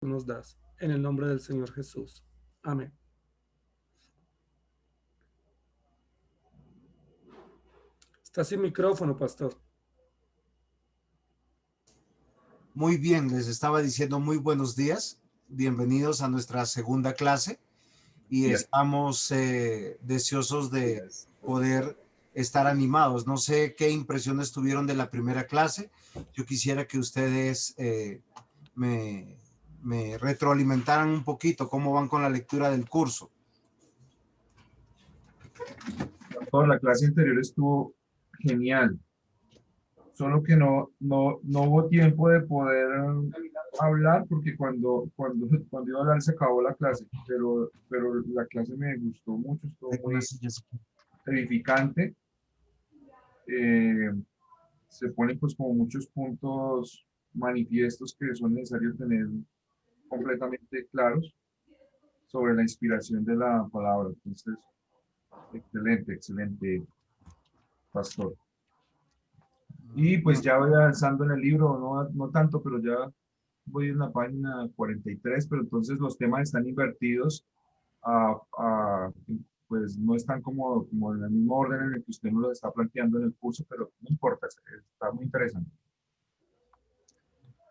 nos das. En el nombre del Señor Jesús. Amén. Está sin micrófono, pastor. Muy bien, les estaba diciendo muy buenos días. Bienvenidos a nuestra segunda clase y estamos deseosos de poder estar animados. No sé qué impresiones tuvieron de la primera clase. Yo quisiera que ustedes me retroalimentaran un poquito cómo van con la lectura del curso. Toda la clase anterior estuvo genial, solo que no hubo tiempo de poder hablar porque cuando iba a hablar se acabó la clase, pero la clase me gustó mucho, estuvo muy edificante. Se ponen pues como muchos puntos manifiestos que son necesarios tener completamente claros sobre la inspiración de la palabra. Entonces, excelente, excelente, pastor. Y pues ya voy avanzando en el libro, no tanto, pero ya voy en la página 43, pero entonces los temas están invertidos, a, a- pues no están como en el mismo orden en el que usted nos lo está planteando en el curso, pero no importa, está muy interesante.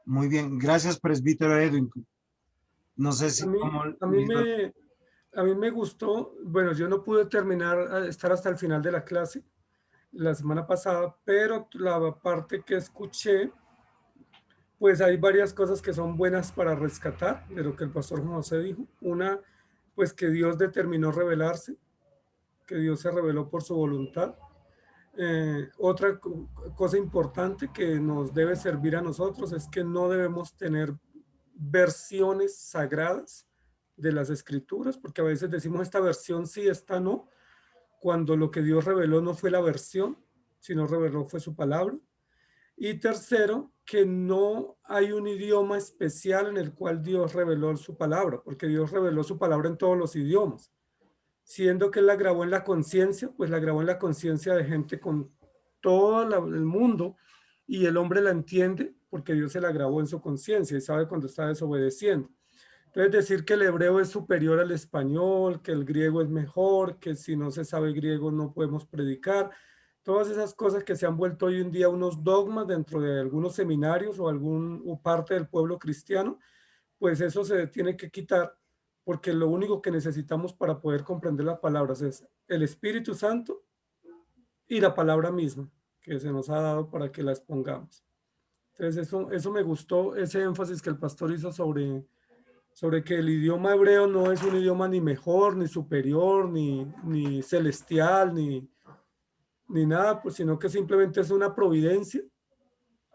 Muy bien, gracias, presbítero Edwin. No sé si A mí, como a mí me, a mí me gustó, bueno, yo no pude terminar, estar hasta el final de la clase la semana pasada, pero la parte que escuché, pues hay varias cosas que son buenas para rescatar de lo que el pastor Juan José dijo. Una, pues que Dios determinó revelarse, que Dios se reveló por su voluntad. Otra cosa importante que nos debe servir a nosotros es que no debemos tener versiones sagradas de las escrituras, porque a veces decimos esta versión sí, esta no, cuando lo que Dios reveló no fue la versión, sino reveló fue su palabra. Y tercero, que no hay un idioma especial en el cual Dios reveló su palabra, porque Dios reveló su palabra en todos los idiomas. Siendo que Él la grabó en la conciencia, pues la grabó en la conciencia de gente con todo el mundo, y el hombre la entiende porque Dios se la grabó en su conciencia y sabe cuando está desobedeciendo. Entonces decir que el hebreo es superior al español, que el griego es mejor, que si no se sabe griego no podemos predicar, todas esas cosas que se han vuelto hoy en día unos dogmas dentro de algunos seminarios o parte del pueblo cristiano, pues eso se tiene que quitar, porque lo único que necesitamos para poder comprender las palabras es el Espíritu Santo y la palabra misma que se nos ha dado para que la expongamos. Entonces eso me gustó, ese énfasis que el pastor hizo sobre que el idioma hebreo no es un idioma ni mejor, ni superior, ni celestial, ni nada, pues, sino que simplemente es una providencia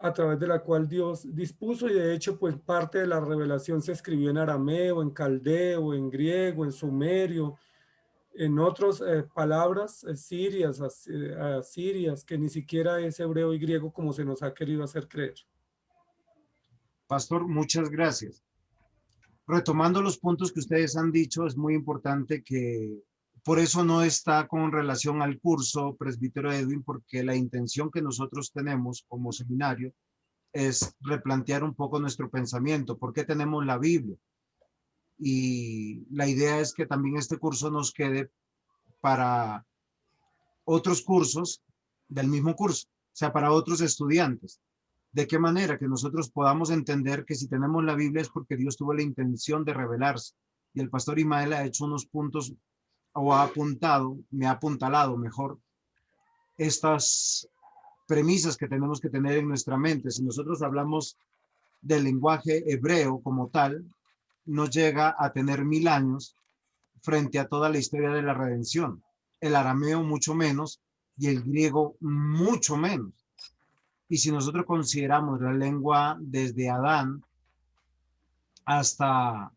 a través de la cual Dios dispuso, y de hecho pues parte de la revelación se escribió en arameo, en caldeo, en griego, en sumerio, en otras palabras sirias, asirias, que ni siquiera es hebreo y griego como se nos ha querido hacer creer. pastor, muchas gracias. Retomando los puntos que ustedes han dicho, es muy importante que por eso no está con relación al curso, presbítero Edwin, porque la intención que nosotros tenemos como seminario es replantear un poco nuestro pensamiento. ¿Por qué tenemos la Biblia? Y la idea es que también este curso nos quede para otros cursos del mismo curso, o sea, para otros estudiantes. ¿De qué manera? Que nosotros podamos entender que si tenemos la Biblia es porque Dios tuvo la intención de revelarse. Y el pastor Imael ha hecho unos puntos, o ha apuntado, me ha apuntalado mejor, estas premisas que tenemos que tener en nuestra mente. Si nosotros hablamos del lenguaje hebreo como tal, nos llega a tener 1000 años frente a toda la historia de la redención. El arameo mucho menos y el griego mucho menos. Y si nosotros consideramos la lengua desde Adán hasta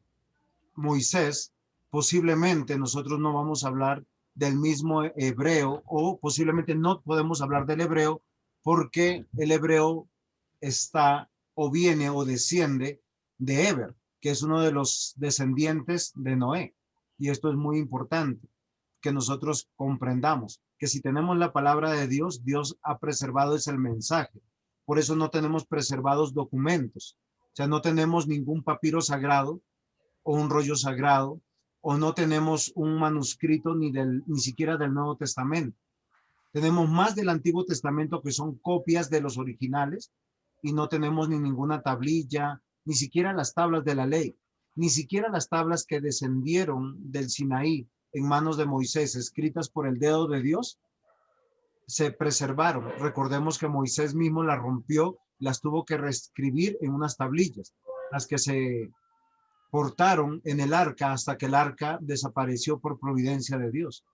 Moisés, posiblemente nosotros no vamos a hablar del mismo hebreo, o posiblemente no podemos hablar del hebreo porque el hebreo está o viene o desciende de Eber, que es uno de los descendientes de Noé. Y esto es muy importante que nosotros comprendamos que si tenemos la palabra de Dios, Dios ha preservado ese mensaje. Por eso no tenemos preservados documentos, O sea, no tenemos ningún papiro sagrado o un rollo sagrado, o no tenemos un manuscrito ni siquiera del Nuevo Testamento. Tenemos más del Antiguo Testamento que son copias de los originales y no tenemos ni ninguna tablilla, ni siquiera las tablas de la ley, ni siquiera las tablas que descendieron del Sinaí en manos de Moisés, escritas por el dedo de Dios, se preservaron. Recordemos que Moisés mismo las rompió, las tuvo que reescribir en unas tablillas, las que se portaron en el arca hasta que el arca desapareció por providencia de Dios.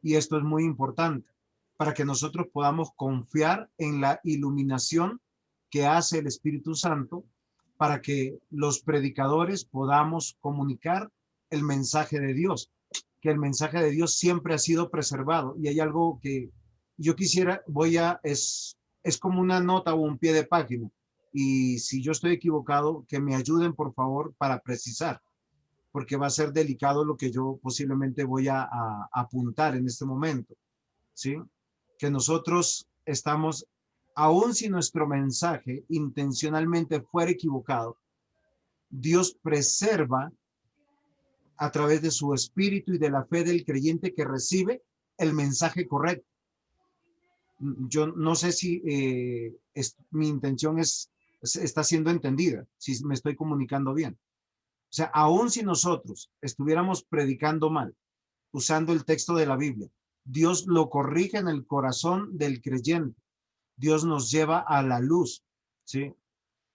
Y esto es muy importante para que nosotros podamos confiar en la iluminación que hace el Espíritu Santo para que los predicadores podamos comunicar el mensaje de Dios, que el mensaje de Dios siempre ha sido preservado. Y hay algo que yo quisiera, es como una nota o un pie de página. Y si yo estoy equivocado, que me ayuden por favor para precisar, porque va a ser delicado lo que yo posiblemente voy a apuntar en este momento, ¿sí? Que nosotros estamos, aun si nuestro mensaje intencionalmente fuera equivocado, Dios preserva a través de su espíritu y de la fe del creyente que recibe el mensaje correcto. Yo no sé si mi intención está siendo entendida, si me estoy comunicando bien. O sea, aun si nosotros estuviéramos predicando mal, usando el texto de la Biblia, Dios lo corrige en el corazón del creyente. Dios nos lleva a la luz, ¿sí?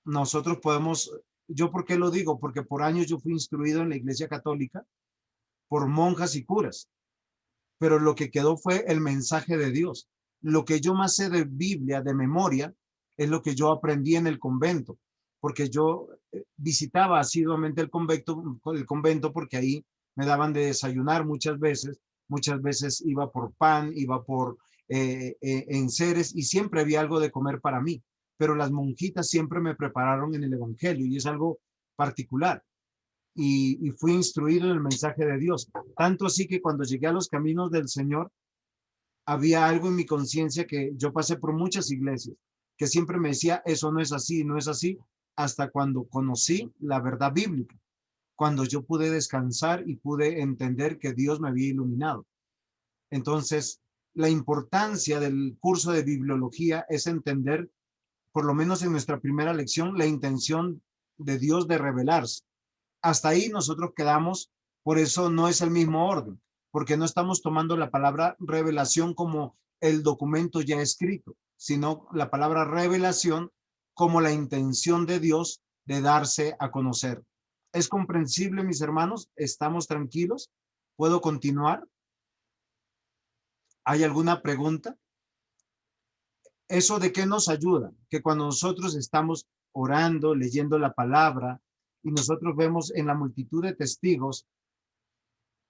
Nosotros podemos, ¿yo por qué lo digo? Porque por años yo fui instruido en la Iglesia Católica por monjas y curas, pero lo que quedó fue el mensaje de Dios. Lo que yo más sé de Biblia, de memoria, es lo que yo aprendí en el convento, porque yo visitaba asiduamente el convento porque ahí me daban de desayunar muchas veces iba por pan, iba por enseres y siempre había algo de comer para mí, pero las monjitas siempre me prepararon en el evangelio y es algo particular. Y fui instruido en el mensaje de Dios. Tanto así que cuando llegué a los caminos del Señor, había algo en mi conciencia que yo pasé por muchas iglesias, que siempre me decía, eso no es así, no es así, hasta cuando conocí la verdad bíblica, cuando yo pude descansar y pude entender que Dios me había iluminado. Entonces, la importancia del curso de bibliología es entender, por lo menos en nuestra primera lección, la intención de Dios de revelarse. Hasta ahí nosotros quedamos, por eso no es el mismo orden, porque no estamos tomando la palabra revelación como el documento ya escrito, sino la palabra revelación como la intención de Dios de darse a conocer. ¿Es comprensible, mis hermanos? ¿Estamos tranquilos? ¿Puedo continuar? ¿Hay alguna pregunta? ¿Eso de qué nos ayuda? Que cuando nosotros estamos orando, leyendo la palabra, y nosotros vemos en la multitud de testigos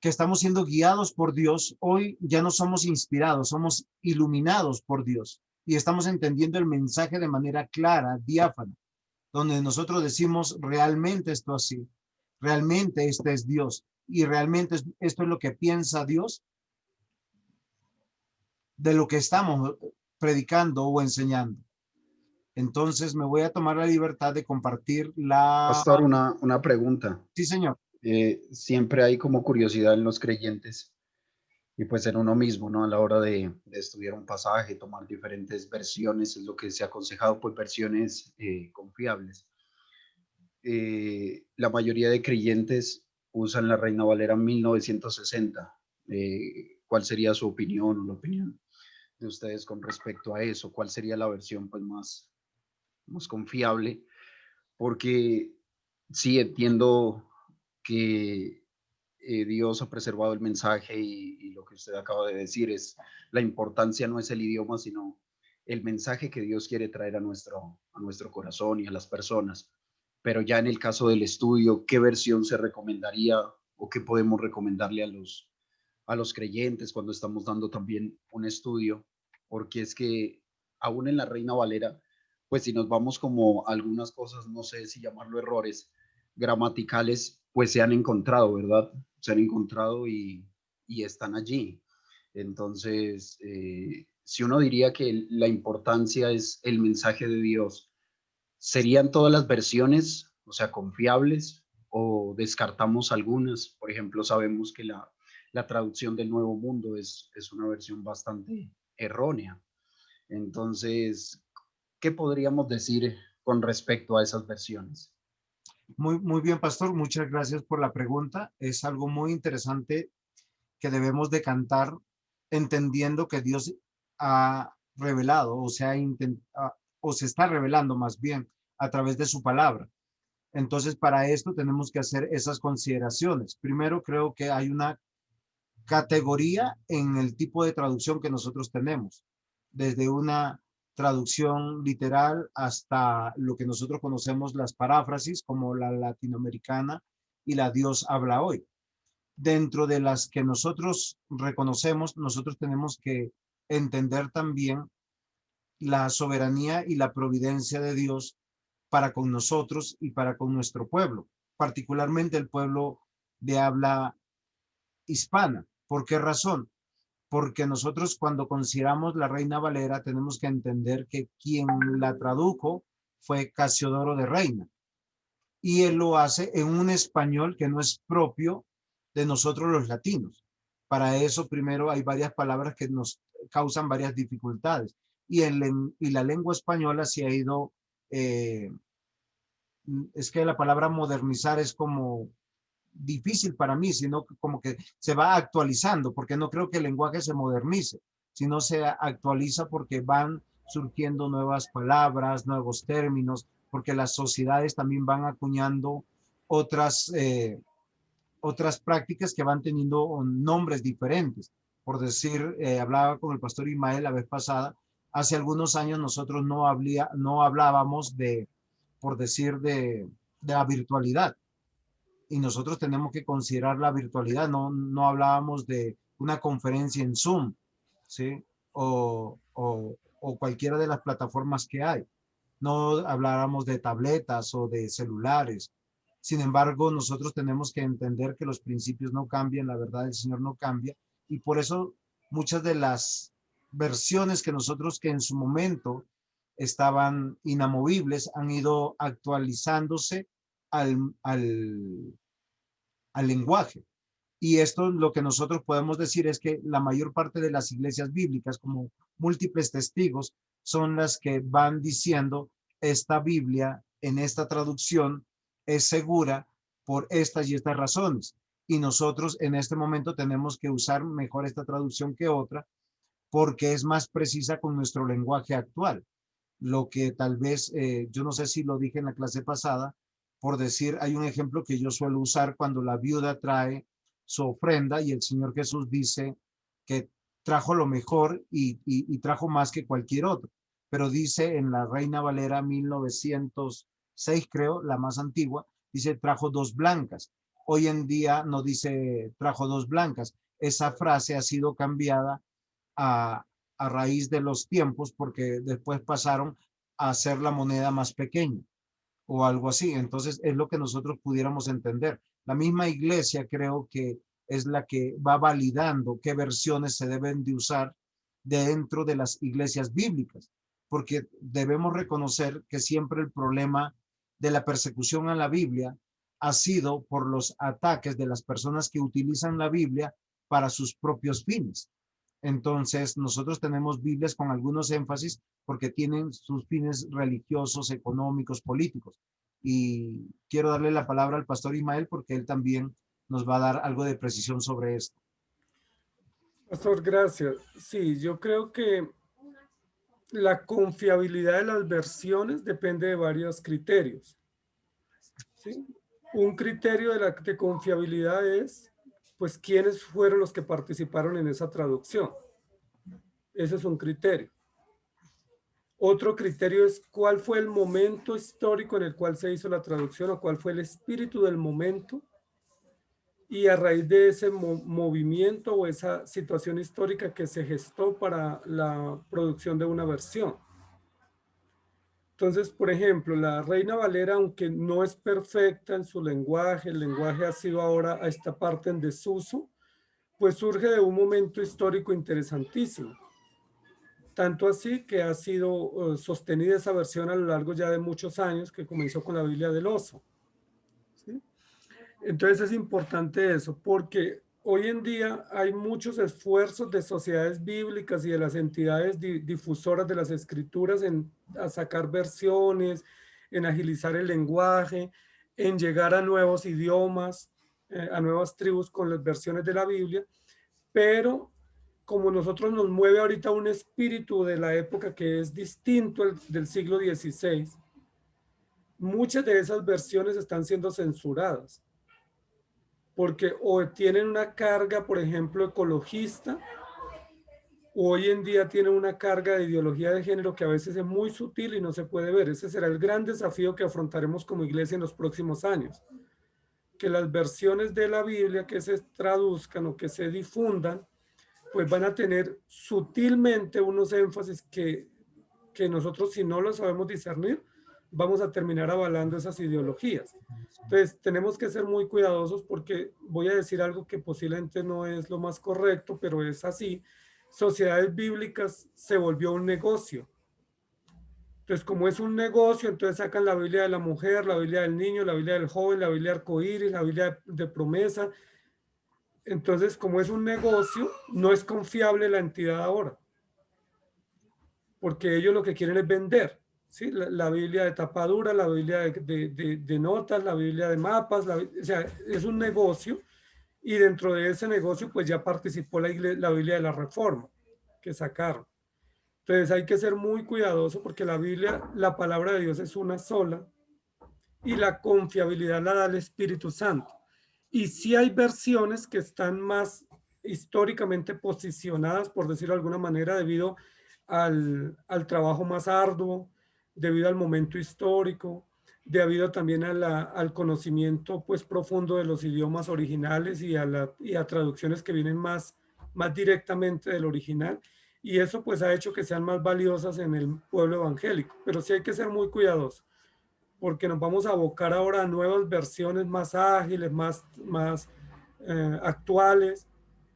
que estamos siendo guiados por Dios, hoy ya no somos inspirados, somos iluminados por Dios y estamos entendiendo el mensaje de manera clara, diáfana, donde nosotros decimos realmente esto así, realmente este es Dios y realmente esto es lo que piensa Dios de lo que estamos predicando o enseñando. Entonces me voy a tomar la libertad de compartir la... Pastor, una pregunta. Sí, señor. Siempre hay como curiosidad en los creyentes y pues en uno mismo, ¿no? A la hora de estudiar un pasaje, tomar diferentes versiones, es lo que se ha aconsejado, pues versiones confiables. La mayoría de creyentes usan la Reina Valera 1960. ¿Cuál sería su opinión o la opinión de ustedes con respecto a eso? ¿Cuál sería la versión pues más confiable? Porque sí entiendo que Dios ha preservado el mensaje y lo que usted acaba de decir es la importancia no es el idioma, sino el mensaje que Dios quiere traer a nuestro corazón y a las personas. Pero ya en el caso del estudio, ¿qué versión se recomendaría o qué podemos recomendarle a los creyentes cuando estamos dando también un estudio? Porque es que aún en la Reina Valera, pues si nos vamos como algunas cosas, no sé si llamarlo errores gramaticales, pues se han encontrado, ¿verdad? Se han encontrado y están allí. Entonces, si uno diría que la importancia es el mensaje de Dios, ¿serían todas las versiones o sea, confiables, o descartamos algunas. Por ejemplo, sabemos que la traducción del Nuevo Mundo es una versión bastante errónea. Entonces, ¿qué podríamos decir con respecto a esas versiones? Muy bien, pastor. Muchas gracias por la pregunta. Es algo muy interesante que debemos de cantar entendiendo que Dios ha revelado o se está revelando más bien a través de su palabra. Entonces, para esto tenemos que hacer esas consideraciones. Primero, creo que hay una categoría en el tipo de traducción que nosotros tenemos, desde una traducción literal hasta lo que nosotros conocemos las paráfrasis, como la latinoamericana y la Dios habla hoy. Dentro de las que nosotros reconocemos, nosotros tenemos que entender también la soberanía y la providencia de Dios para con nosotros y para con nuestro pueblo, particularmente el pueblo de habla hispana. ¿Por qué razón? Porque nosotros cuando consideramos la Reina Valera tenemos que entender que quien la tradujo fue Casiodoro de Reina y él lo hace en un español que no es propio de nosotros los latinos. Para eso primero hay varias palabras que nos causan varias dificultades y la lengua española se ha ido, es que la palabra modernizar es como difícil para mí, sino como que se va actualizando, porque no creo que el lenguaje se modernice, sino se actualiza porque van surgiendo nuevas palabras, nuevos términos, porque las sociedades también van acuñando otras, otras prácticas que van teniendo nombres diferentes. Por decir, hablaba con el pastor Ismael la vez pasada, hace algunos años nosotros no hablábamos de, por decir, de la virtualidad y nosotros tenemos que considerar la virtualidad, no hablábamos de una conferencia en Zoom, ¿sí? O cualquiera de las plataformas que hay. No hablábamos de tabletas o de celulares. Sin embargo, nosotros tenemos que entender que los principios no cambian, la verdad del Señor no cambia, y por eso muchas de las versiones que nosotros que en su momento estaban inamovibles han ido actualizándose al, al, al lenguaje. Y esto lo que nosotros podemos decir es que la mayor parte de las iglesias bíblicas, como múltiples testigos, son las que van diciendo esta Biblia en esta traducción es segura por estas y estas razones. Y nosotros en este momento tenemos que usar mejor esta traducción que otra porque es más precisa con nuestro lenguaje actual. Lo que tal vez, yo no sé si lo dije en la clase pasada, por decir, hay un ejemplo que yo suelo usar cuando la viuda trae su ofrenda y el Señor Jesús dice que trajo lo mejor y trajo más que cualquier otro. Pero dice en la Reina Valera 1906, creo, la más antigua, dice trajo dos blancas. Hoy en día no dice trajo dos blancas. Esa frase ha sido cambiada a, a raíz de los tiempos porque después pasaron a hacer la moneda más pequeña o algo así. Entonces es lo que nosotros pudiéramos entender. La misma iglesia creo que es la que va validando qué versiones se deben de usar dentro de las iglesias bíblicas, porque debemos reconocer que siempre el problema de la persecución a la Biblia ha sido por los ataques de las personas que utilizan la Biblia para sus propios fines. Entonces, nosotros tenemos Biblias con algunos énfasis porque tienen sus fines religiosos, económicos, políticos. Y quiero darle la palabra al pastor Ismael porque él también nos va a dar algo de precisión sobre esto. Pastor, gracias. Sí, yo creo que la confiabilidad de las versiones depende de varios criterios, ¿sí? Un criterio de confiabilidad es, pues, quiénes fueron los que participaron en esa traducción. Ese es un criterio. Otro criterio es cuál fue el momento histórico en el cual se hizo la traducción o cuál fue el espíritu del momento y a raíz de ese movimiento o esa situación histórica que se gestó para la producción de una versión. Entonces, por ejemplo, la Reina Valera, aunque no es perfecta en su lenguaje, el lenguaje ha sido ahora a esta parte en desuso, pues surge de un momento histórico interesantísimo. Tanto así que ha sido sostenida esa versión a lo largo ya de muchos años, que comenzó con la Biblia del Oso. Entonces es importante eso, porque hoy en día hay muchos esfuerzos de sociedades bíblicas y de las entidades difusoras de las escrituras en a sacar versiones, en agilizar el lenguaje, en llegar a nuevos idiomas, a nuevas tribus con las versiones de la Biblia, pero como nosotros nos mueve ahorita un espíritu de la época que es distinto del siglo XVI, muchas de esas versiones están siendo censuradas porque o tienen una carga, por ejemplo, ecologista, o hoy en día tienen una carga de ideología de género que a veces es muy sutil y no se puede ver. Ese será el gran desafío que afrontaremos como iglesia en los próximos años, que las versiones de la Biblia que se traduzcan o que se difundan, pues van a tener sutilmente unos énfasis que nosotros, si no lo sabemos discernir, vamos a terminar avalando esas ideologías. Entonces, tenemos que ser muy cuidadosos porque voy a decir algo que posiblemente no es lo más correcto, pero es así. Sociedades bíblicas se volvió un negocio. Entonces, como es un negocio, entonces sacan la Biblia de la mujer, la Biblia del niño, la Biblia del joven, la Biblia arcoíris, la Biblia de promesa. Entonces, como es un negocio, no es confiable la entidad ahora, porque ellos lo que quieren es vender. ¿Sí? La Biblia de tapadura, la Biblia de notas, la Biblia de mapas, o sea, es un negocio y dentro de ese negocio pues ya participó la Biblia de la Reforma que sacaron. Entonces hay que ser muy cuidadoso porque la Biblia, la palabra de Dios es una sola y la confiabilidad la da el Espíritu Santo. Y sí hay versiones que están más históricamente posicionadas, por decirlo de alguna manera, debido al trabajo más arduo, debido al momento histórico, debido también al conocimiento pues profundo de los idiomas originales y a traducciones que vienen más directamente del original. Y eso pues ha hecho que sean más valiosas en el pueblo evangélico. Pero sí hay que ser muy cuidadosos porque nos vamos a abocar ahora a nuevas versiones más ágiles, más actuales,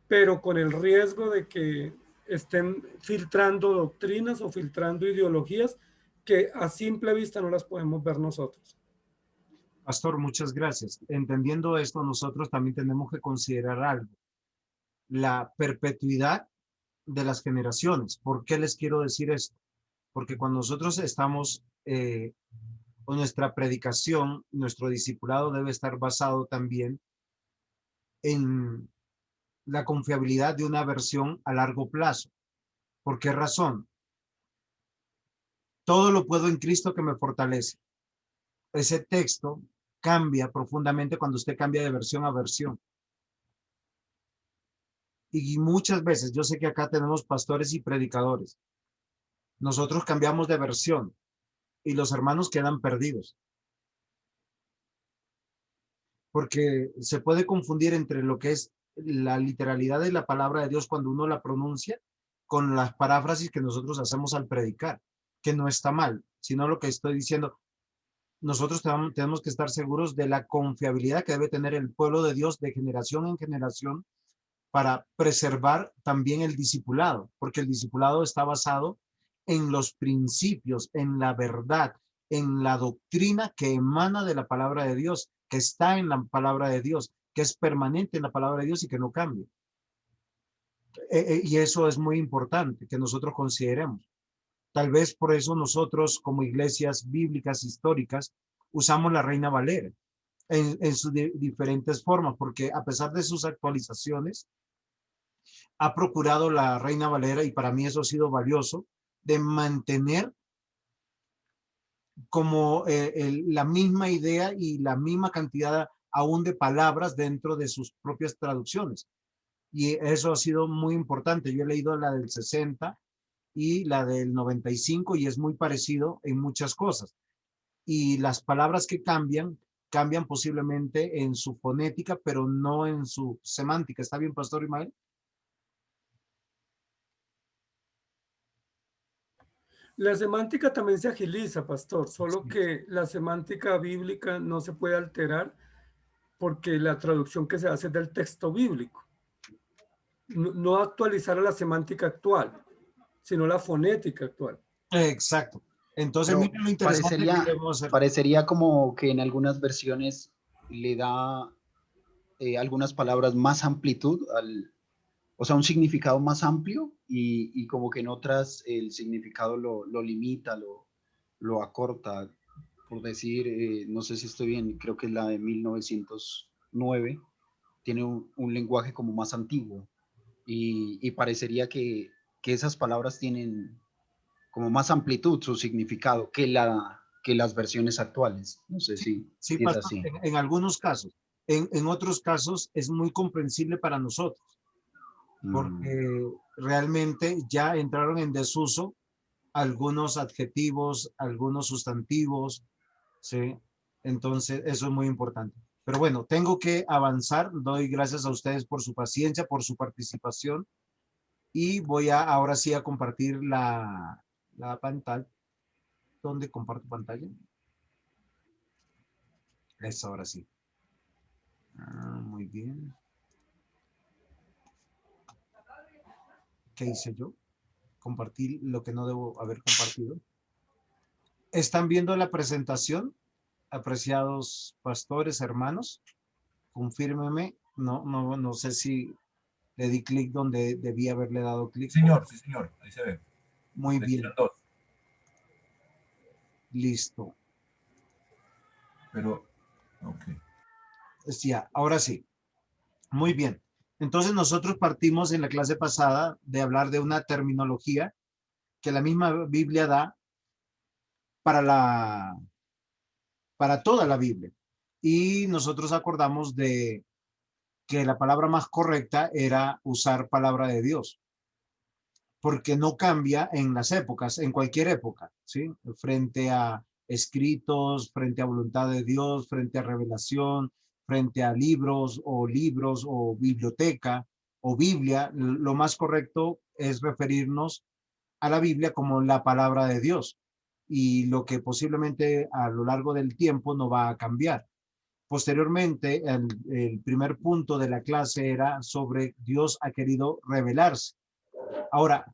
pero con el riesgo de que estén filtrando doctrinas o filtrando ideologías que a simple vista no las podemos ver nosotros. Pastor, muchas gracias. Entendiendo esto, nosotros también tenemos que considerar algo, la perpetuidad de las generaciones. ¿Por qué les quiero decir esto? Porque cuando nosotros estamos con nuestra predicación, nuestro discipulado debe estar basado también en la confiabilidad de una versión a largo plazo. ¿Por qué razón? Todo lo puedo en Cristo que me fortalece. Ese texto cambia profundamente cuando usted cambia de versión a versión. Y muchas veces, yo sé que acá tenemos pastores y predicadores. Nosotros cambiamos de versión y los hermanos quedan perdidos. Porque se puede confundir entre lo que es la literalidad de la palabra de Dios cuando uno la pronuncia con las paráfrasis que nosotros hacemos al predicar, que no está mal, sino lo que estoy diciendo. Nosotros tenemos que estar seguros de la confiabilidad que debe tener el pueblo de Dios de generación en generación para preservar también el discipulado, porque el discipulado está basado en los principios, en la verdad, en la doctrina que emana de la palabra de Dios, que está en la palabra de Dios, que es permanente en la palabra de Dios y que no cambia. Y eso es muy importante que nosotros consideremos. Tal vez por eso nosotros como iglesias bíblicas históricas usamos la Reina Valera en sus diferentes formas, porque a pesar de sus actualizaciones, ha procurado la Reina Valera, y para mí eso ha sido valioso, de mantener como la misma idea y la misma cantidad aún de palabras dentro de sus propias traducciones. Y eso ha sido muy importante. Yo he leído la del 60 y la del 95 y es muy parecido en muchas cosas. Y las palabras que cambian posiblemente en su fonética, pero no en su semántica. ¿Está bien, Pastor Imael? La semántica también se agiliza, pastor, solo que la semántica bíblica no se puede alterar porque la traducción que se hace es del texto bíblico. No actualizar a la semántica actual, sino la fonética actual. Exacto. Entonces, Pero miren lo interesante que debemos hacer. parecería como que en algunas versiones le da algunas palabras más amplitud, o sea, un significado más amplio y como que en otras el significado lo limita, lo acorta. Por decir, no sé si estoy bien, creo que es la de 1909, tiene un lenguaje como más antiguo y parecería que esas palabras tienen como más amplitud su significado que las versiones actuales. No sé Sí, si es pastor, así. en algunos casos. En otros casos es muy comprensible para nosotros, porque realmente ya entraron en desuso algunos adjetivos, algunos sustantivos, ¿sí? Entonces, eso es muy importante. Pero bueno, tengo que avanzar. Doy gracias a ustedes por su paciencia, por su participación. Y voy a ahora sí a compartir la pantalla. ¿Dónde comparto pantalla? Es ahora sí. Muy bien. ¿Qué hice yo? Compartir lo que no debo haber compartido. ¿Están viendo la presentación, apreciados pastores, hermanos? Confírmeme. No sé si le di clic donde debía haberle dado clic. Sí, señor, ahí se ve. Muy Sección bien. 2. Listo. Pero, ok. Ya, ahora sí. Muy bien. Entonces nosotros partimos en la clase pasada de hablar de una terminología que la misma Biblia da para toda la Biblia. Y nosotros acordamos de que la palabra más correcta era usar palabra de Dios, porque no cambia en las épocas, en cualquier época, ¿sí? Frente a escritos, frente a voluntad de Dios, frente a revelación, frente a libros o biblioteca o Biblia, lo más correcto es referirnos a la Biblia como la palabra de Dios y lo que posiblemente a lo largo del tiempo no va a cambiar. Posteriormente, el primer punto de la clase era sobre Dios ha querido revelarse. Ahora,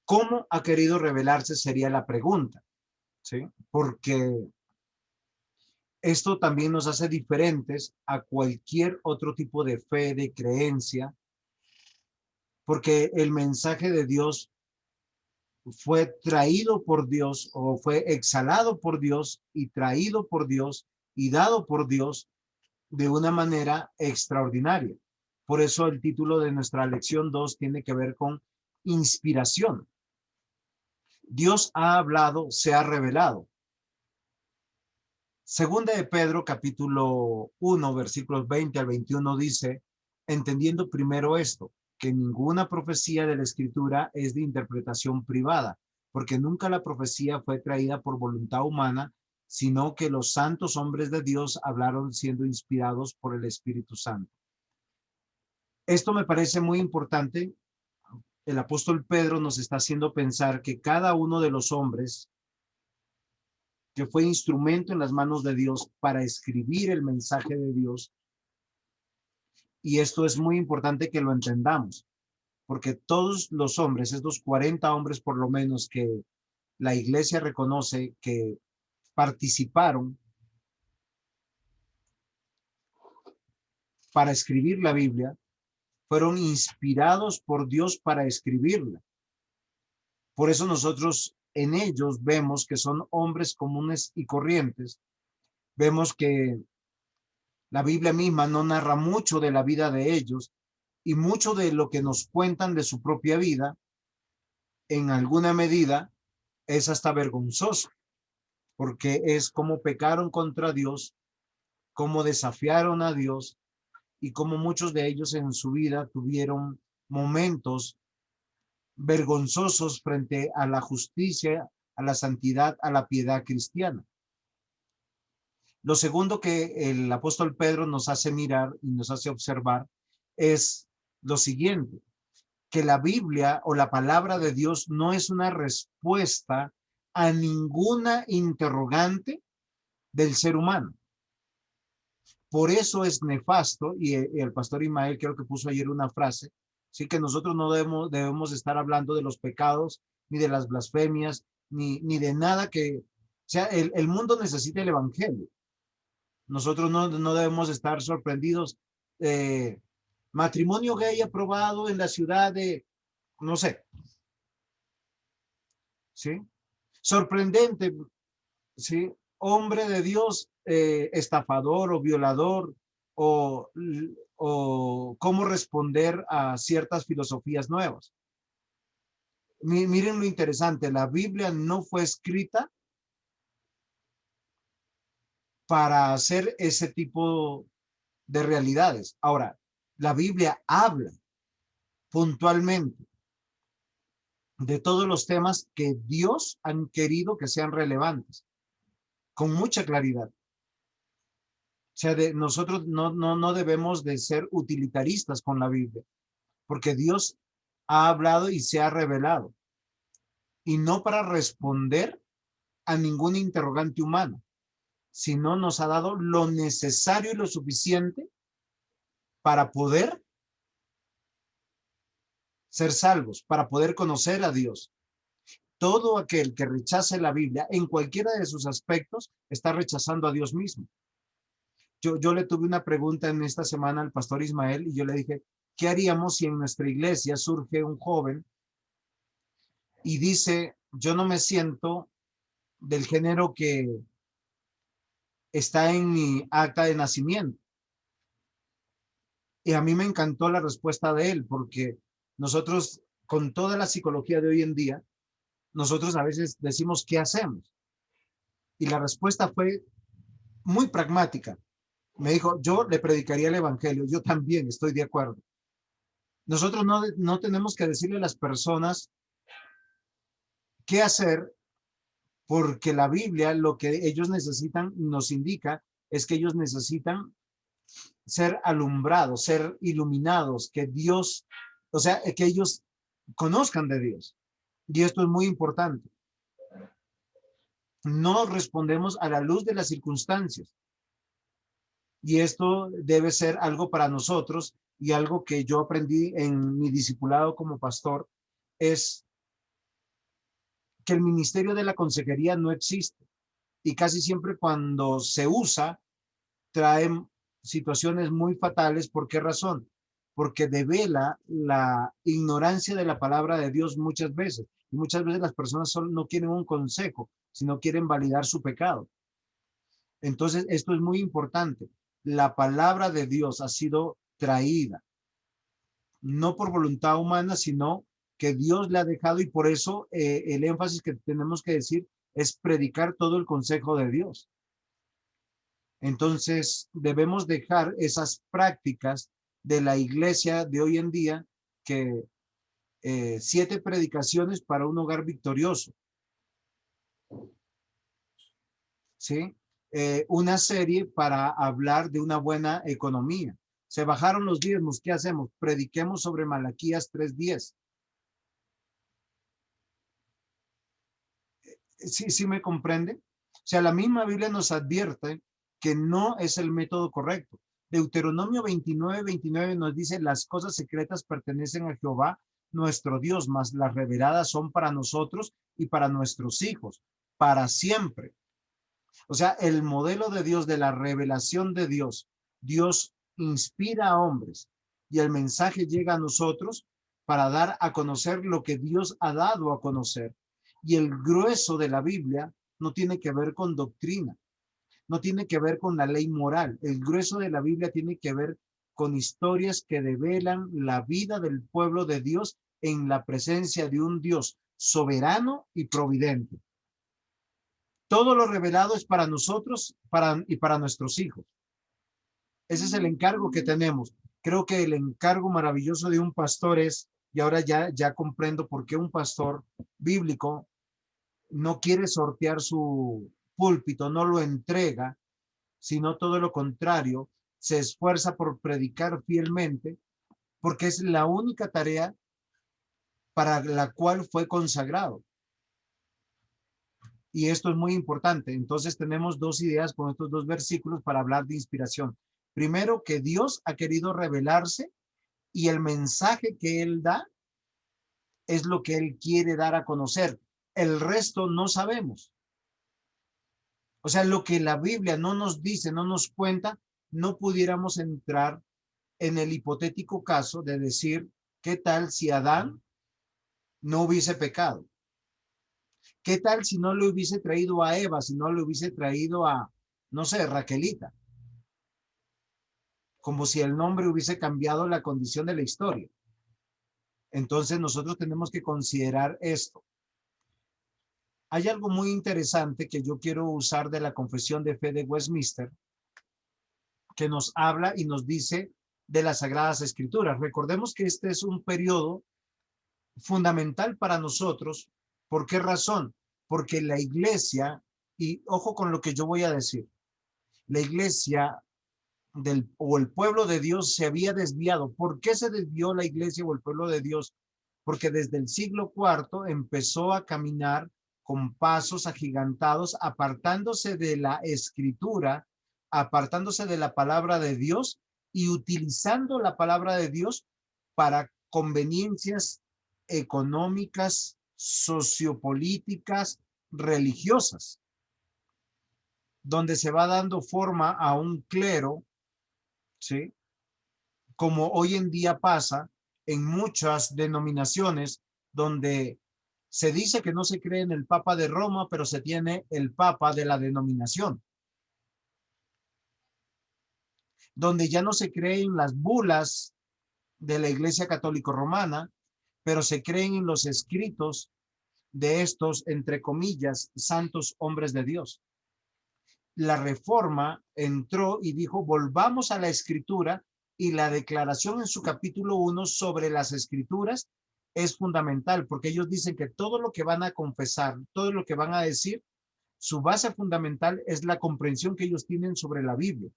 ¿cómo ha querido revelarse? Sería la pregunta, ¿sí? Porque esto también nos hace diferentes a cualquier otro tipo de fe, de creencia, porque el mensaje de Dios fue traído por Dios o fue exhalado por Dios y traído por Dios y dado por Dios de una manera extraordinaria. Por eso el título de nuestra lección 2 tiene que ver con inspiración. Dios ha hablado, se ha revelado. Segunda de Pedro, capítulo 1, versículos 20 al 21 dice, entendiendo primero esto, que ninguna profecía de la Escritura es de interpretación privada, porque nunca la profecía fue traída por voluntad humana, sino que los santos hombres de Dios hablaron siendo inspirados por el Espíritu Santo. Esto me parece muy importante. El apóstol Pedro nos está haciendo pensar que cada uno de los hombres que fue instrumento en las manos de Dios para escribir el mensaje de Dios, y esto es muy importante que lo entendamos, porque todos los hombres, estos 40 hombres por lo menos que la iglesia reconoce que participaron para escribir la Biblia, fueron inspirados por Dios para escribirla. Por eso nosotros en ellos vemos que son hombres comunes y corrientes. Vemos que la Biblia misma no narra mucho de la vida de ellos y mucho de lo que nos cuentan de su propia vida, en alguna medida, es hasta vergonzoso, porque es cómo pecaron contra Dios, cómo desafiaron a Dios y cómo muchos de ellos en su vida tuvieron momentos vergonzosos frente a la justicia, a la santidad, a la piedad cristiana. Lo segundo que el apóstol Pedro nos hace mirar y nos hace observar es lo siguiente, que la Biblia o la palabra de Dios no es una respuesta a ninguna interrogante del ser humano. Por eso es nefasto, y el pastor Ismael creo que puso ayer una frase, sí, que nosotros no debemos estar hablando de los pecados, ni de las blasfemias, ni de nada que, o sea, el mundo necesita el evangelio. Nosotros no debemos estar sorprendidos matrimonio gay aprobado en la ciudad de, no sé, ¿sí? Sorprendente, ¿sí? Hombre de Dios, estafador o violador, o, o cómo responder a ciertas filosofías nuevas. Miren lo interesante, la Biblia no fue escrita para hacer ese tipo de realidades. Ahora, la Biblia habla puntualmente de todos los temas que Dios han querido que sean relevantes, con mucha claridad. O sea, nosotros no debemos de ser utilitaristas con la Biblia, porque Dios ha hablado y se ha revelado, y no para responder a ningún interrogante humano, sino nos ha dado lo necesario y lo suficiente para poder ser salvos, para poder conocer a Dios. Todo aquel que rechace la Biblia en cualquiera de sus aspectos está rechazando a Dios mismo. Yo le tuve una pregunta en esta semana al pastor Ismael y yo le dije, ¿qué haríamos si en nuestra iglesia surge un joven y dice, yo no me siento del género que está en mi acta de nacimiento? Y a mí me encantó la respuesta de él, porque nosotros, con toda la psicología de hoy en día, nosotros a veces decimos, ¿qué hacemos? Y la respuesta fue muy pragmática. Me dijo, yo le predicaría el evangelio. Yo también estoy de acuerdo. Nosotros no tenemos que decirle a las personas qué hacer, porque la Biblia, lo que ellos necesitan, nos indica, es que ellos necesitan ser alumbrados, ser iluminados, que Dios, o sea, que ellos conozcan de Dios. Y esto es muy importante. No respondemos a la luz de las circunstancias. Y esto debe ser algo para nosotros, y algo que yo aprendí en mi discipulado como pastor, es que el ministerio de la consejería no existe. Y casi siempre cuando se usa, trae situaciones muy fatales. ¿Por qué razón? Porque devela la ignorancia de la palabra de Dios muchas veces. Y muchas veces las personas solo no quieren un consejo, sino quieren validar su pecado. Entonces, esto es muy importante. La palabra de Dios ha sido traída, no por voluntad humana, sino que Dios le ha dejado, y por eso el énfasis que tenemos que decir es predicar todo el consejo de Dios. Entonces, debemos dejar esas prácticas de la iglesia de hoy en día, que 7 predicaciones para un hogar victorioso, ¿sí? Una serie para hablar de una buena economía. Se bajaron los diezmos, ¿qué hacemos? Prediquemos sobre Malaquías 3:10. ¿Sí me comprende? O sea, la misma Biblia nos advierte que no es el método correcto. Deuteronomio 29:29 nos dice, las cosas secretas pertenecen a Jehová, nuestro Dios, mas las reveladas son para nosotros y para nuestros hijos, para siempre. O sea, el modelo de Dios, de la revelación de Dios, Dios inspira a hombres y el mensaje llega a nosotros para dar a conocer lo que Dios ha dado a conocer. Y el grueso de la Biblia no tiene que ver con doctrina, no tiene que ver con la ley moral. El grueso de la Biblia tiene que ver con historias que develan la vida del pueblo de Dios en la presencia de un Dios soberano y providente. Todo lo revelado es para nosotros y para nuestros hijos. Ese es el encargo que tenemos. Creo que el encargo maravilloso de un pastor es, y ahora ya comprendo por qué un pastor bíblico no quiere sortear su púlpito, no lo entrega, sino todo lo contrario, se esfuerza por predicar fielmente, porque es la única tarea para la cual fue consagrado. Y esto es muy importante. Entonces tenemos 2 ideas con estos 2 versículos para hablar de inspiración. Primero, que Dios ha querido revelarse, y el mensaje que Él da es lo que Él quiere dar a conocer. El resto no sabemos. O sea, lo que la Biblia no nos dice, no nos cuenta, no pudiéramos entrar en el hipotético caso de decir, ¿qué tal si Adán no hubiese pecado? ¿Qué tal si no le hubiese traído a Eva, si no le hubiese traído a, no sé, Raquelita? Como si el nombre hubiese cambiado la condición de la historia. Entonces nosotros tenemos que considerar esto. Hay algo muy interesante que yo quiero usar de la Confesión de Fe de Westminster, que nos habla y nos dice de las Sagradas Escrituras. Recordemos que este es un periodo fundamental para nosotros. ¿Por qué razón? Porque la iglesia, y ojo con lo que yo voy a decir, la iglesia o el pueblo de Dios se había desviado. ¿Por qué se desvió la iglesia o el pueblo de Dios? Porque desde el siglo IV empezó a caminar con pasos agigantados, apartándose de la escritura, apartándose de la palabra de Dios y utilizando la palabra de Dios para conveniencias económicas, sociopolíticas, religiosas, donde se va dando forma a un clero, ¿sí? Como hoy en día pasa en muchas denominaciones donde se dice que no se cree en el Papa de Roma, pero se tiene el Papa de la denominación. Donde ya no se cree en las bulas de la Iglesia Católica Romana, pero se creen en los escritos de estos, entre comillas, santos hombres de Dios. La Reforma entró y dijo, volvamos a la Escritura, y la declaración en su capítulo 1 sobre las Escrituras es fundamental, porque ellos dicen que todo lo que van a confesar, todo lo que van a decir, su base fundamental es la comprensión que ellos tienen sobre la Biblia.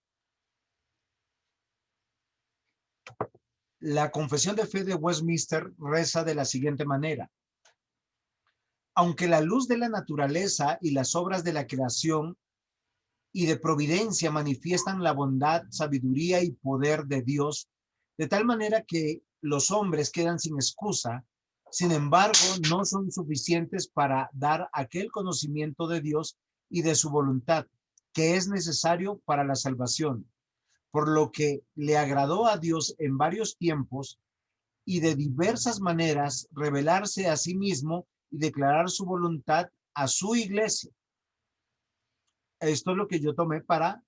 La Confesión de Fe de Westminster reza de la siguiente manera: aunque la luz de la naturaleza y las obras de la creación y de providencia manifiestan la bondad, sabiduría y poder de Dios, de tal manera que los hombres quedan sin excusa, sin embargo, no son suficientes para dar aquel conocimiento de Dios y de su voluntad que es necesario para la salvación, por lo que le agradó a Dios en varios tiempos y de diversas maneras revelarse a sí mismo y declarar su voluntad a su iglesia. Esto es lo que yo tomé para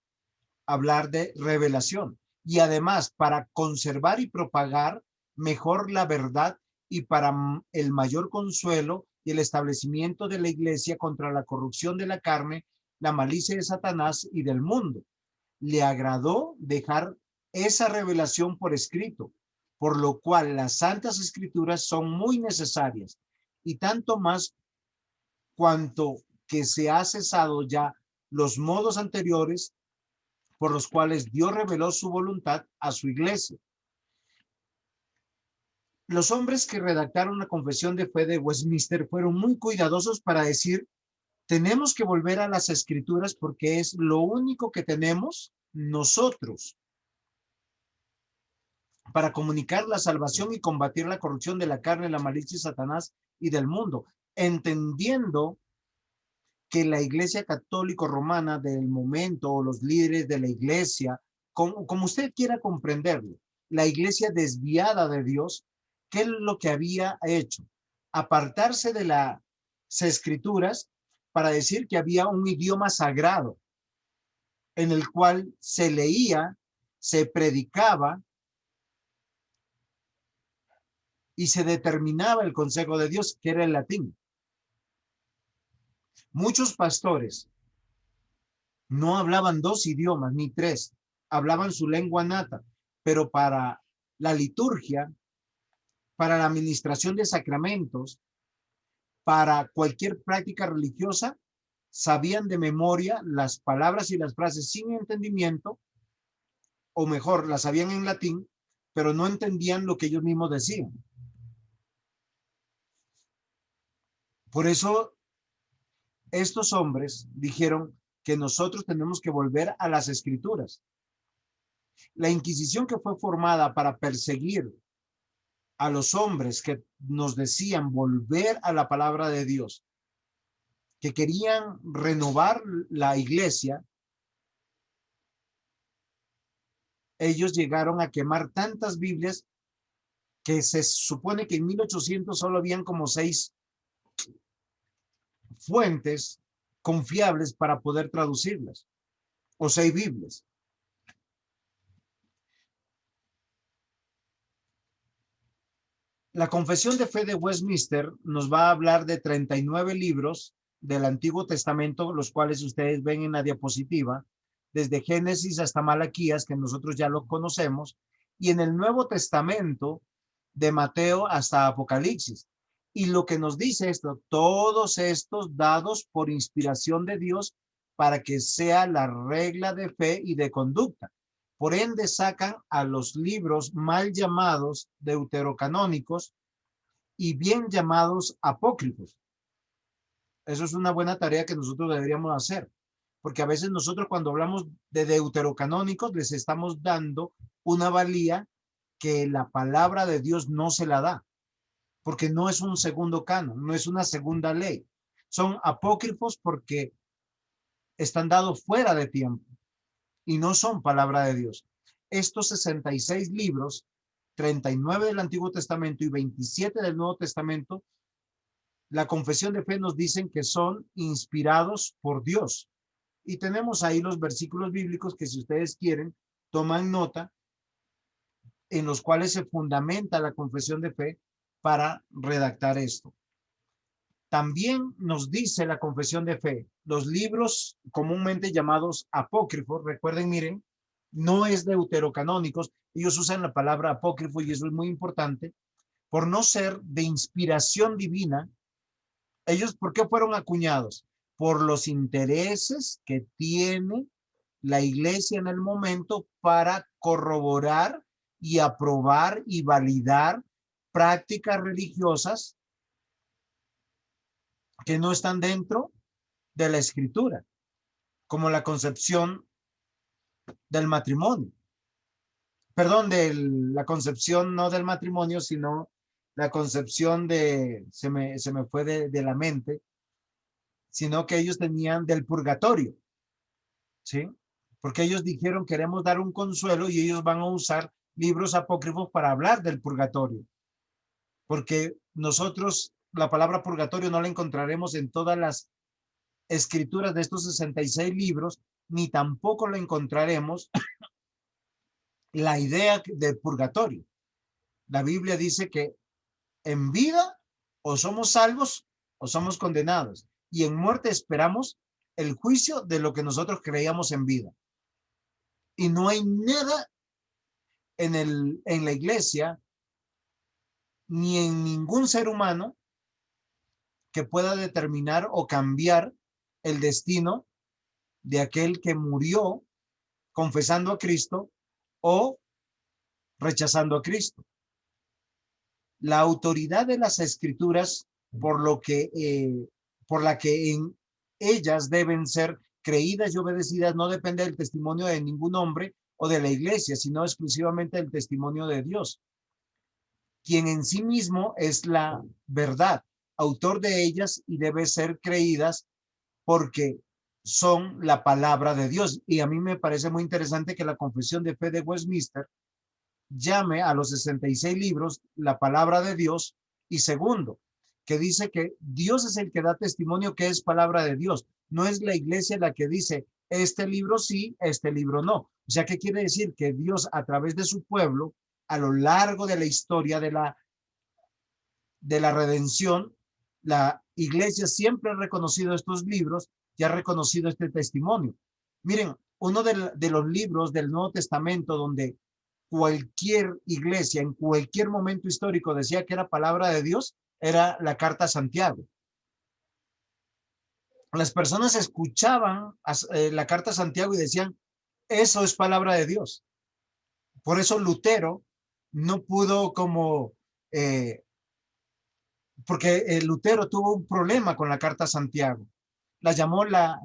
hablar de revelación y además para conservar y propagar mejor la verdad y para el mayor consuelo y el establecimiento de la iglesia contra la corrupción de la carne, la malicia de Satanás y del mundo. Le agradó dejar esa revelación por escrito, por lo cual las santas escrituras son muy necesarias y tanto más cuanto que se ha cesado ya los modos anteriores por los cuales Dios reveló su voluntad a su iglesia. Los hombres que redactaron la Confesión de Fe de Westminster fueron muy cuidadosos para decir, tenemos que volver a las escrituras porque es lo único que tenemos nosotros para comunicar la salvación y combatir la corrupción de la carne, la malicia de Satanás y del mundo, entendiendo que la iglesia católica romana del momento o los líderes de la iglesia, como usted quiera comprenderlo, la iglesia desviada de Dios, ¿qué es lo que había hecho? Apartarse de las escrituras para decir que había un idioma sagrado en el cual se leía, se predicaba y se determinaba el consejo de Dios, que era el latín. Muchos pastores no hablaban 2 idiomas ni 3, hablaban su lengua nata, pero para la liturgia, para la administración de sacramentos, para cualquier práctica religiosa, sabían de memoria las palabras y las frases sin entendimiento, o mejor, las sabían en latín, pero no entendían lo que ellos mismos decían. Por eso, estos hombres dijeron que nosotros tenemos que volver a las escrituras. La Inquisición, que fue formada para perseguir a los hombres que nos decían volver a la palabra de Dios, que querían renovar la iglesia, ellos llegaron a quemar tantas Biblias que se supone que en 1800 solo habían como 6 fuentes confiables para poder traducirlas, o 6 Biblias. La Confesión de Fe de Westminster nos va a hablar de 39 libros del Antiguo Testamento, los cuales ustedes ven en la diapositiva, desde Génesis hasta Malaquías, que nosotros ya lo conocemos, y en el Nuevo Testamento, de Mateo hasta Apocalipsis. Y lo que nos dice esto, todos estos dados por inspiración de Dios para que sea la regla de fe y de conducta. Por ende, sacan a los libros mal llamados deuterocanónicos y bien llamados apócrifos. Eso es una buena tarea que nosotros deberíamos hacer, porque a veces nosotros cuando hablamos de deuterocanónicos les estamos dando una valía que la palabra de Dios no se la da, porque no es un segundo canon, no es una segunda ley. Son apócrifos porque están dados fuera de tiempo y no son palabra de Dios. Estos 66 libros, 39 del Antiguo Testamento y 27 del Nuevo Testamento, la Confesión de Fe nos dicen que son inspirados por Dios. Y tenemos ahí los versículos bíblicos que, si ustedes quieren, toman nota, en los cuales se fundamenta la Confesión de Fe para redactar esto. También nos dice la Confesión de Fe, los libros comúnmente llamados apócrifos, recuerden, miren, no es deuterocanónicos, ellos usan la palabra apócrifo y eso es muy importante, por no ser de inspiración divina. Ellos, ¿por qué fueron acuñados? Por los intereses que tiene la iglesia en el momento para corroborar y aprobar y validar prácticas religiosas que no están dentro de la escritura, como la concepción del matrimonio. Perdón, la concepción no del matrimonio, sino la concepción de, se me fue de la mente, sino que ellos tenían del purgatorio, ¿sí? Porque ellos dijeron, queremos dar un consuelo, y ellos van a usar libros apócrifos para hablar del purgatorio. Porque nosotros la palabra purgatorio no la encontraremos en todas las escrituras de estos 66 libros, ni tampoco la encontraremos la idea de purgatorio. La Biblia dice que en vida o somos salvos o somos condenados, y en muerte esperamos el juicio de lo que nosotros creíamos en vida. Y no hay nada en la iglesia ni en ningún ser humano que pueda determinar o cambiar el destino de aquel que murió confesando a Cristo o rechazando a Cristo. La autoridad de las escrituras, por la que en ellas deben ser creídas y obedecidas, no depende del testimonio de ningún hombre o de la iglesia, sino exclusivamente del testimonio de Dios, quien en sí mismo es la verdad, autor de ellas, y debe ser creídas porque son la palabra de Dios. Y a mí me parece muy interesante que la Confesión de Fe de Westminster llame a los 66 libros la palabra de Dios, y segundo, que dice que Dios es el que da testimonio que es palabra de Dios. No es la iglesia la que dice, este libro sí, este libro no. O sea, ¿qué quiere decir? Que Dios, a través de su pueblo, a lo largo de la historia de la redención, la iglesia siempre ha reconocido estos libros y ha reconocido este testimonio. Miren, uno de los libros del Nuevo Testamento donde cualquier iglesia en cualquier momento histórico decía que era palabra de Dios, era la carta a Santiago. Las personas escuchaban la carta a Santiago y decían, eso es palabra de Dios. Por eso Lutero no pudo porque Lutero tuvo un problema con la carta a Santiago. La llamó la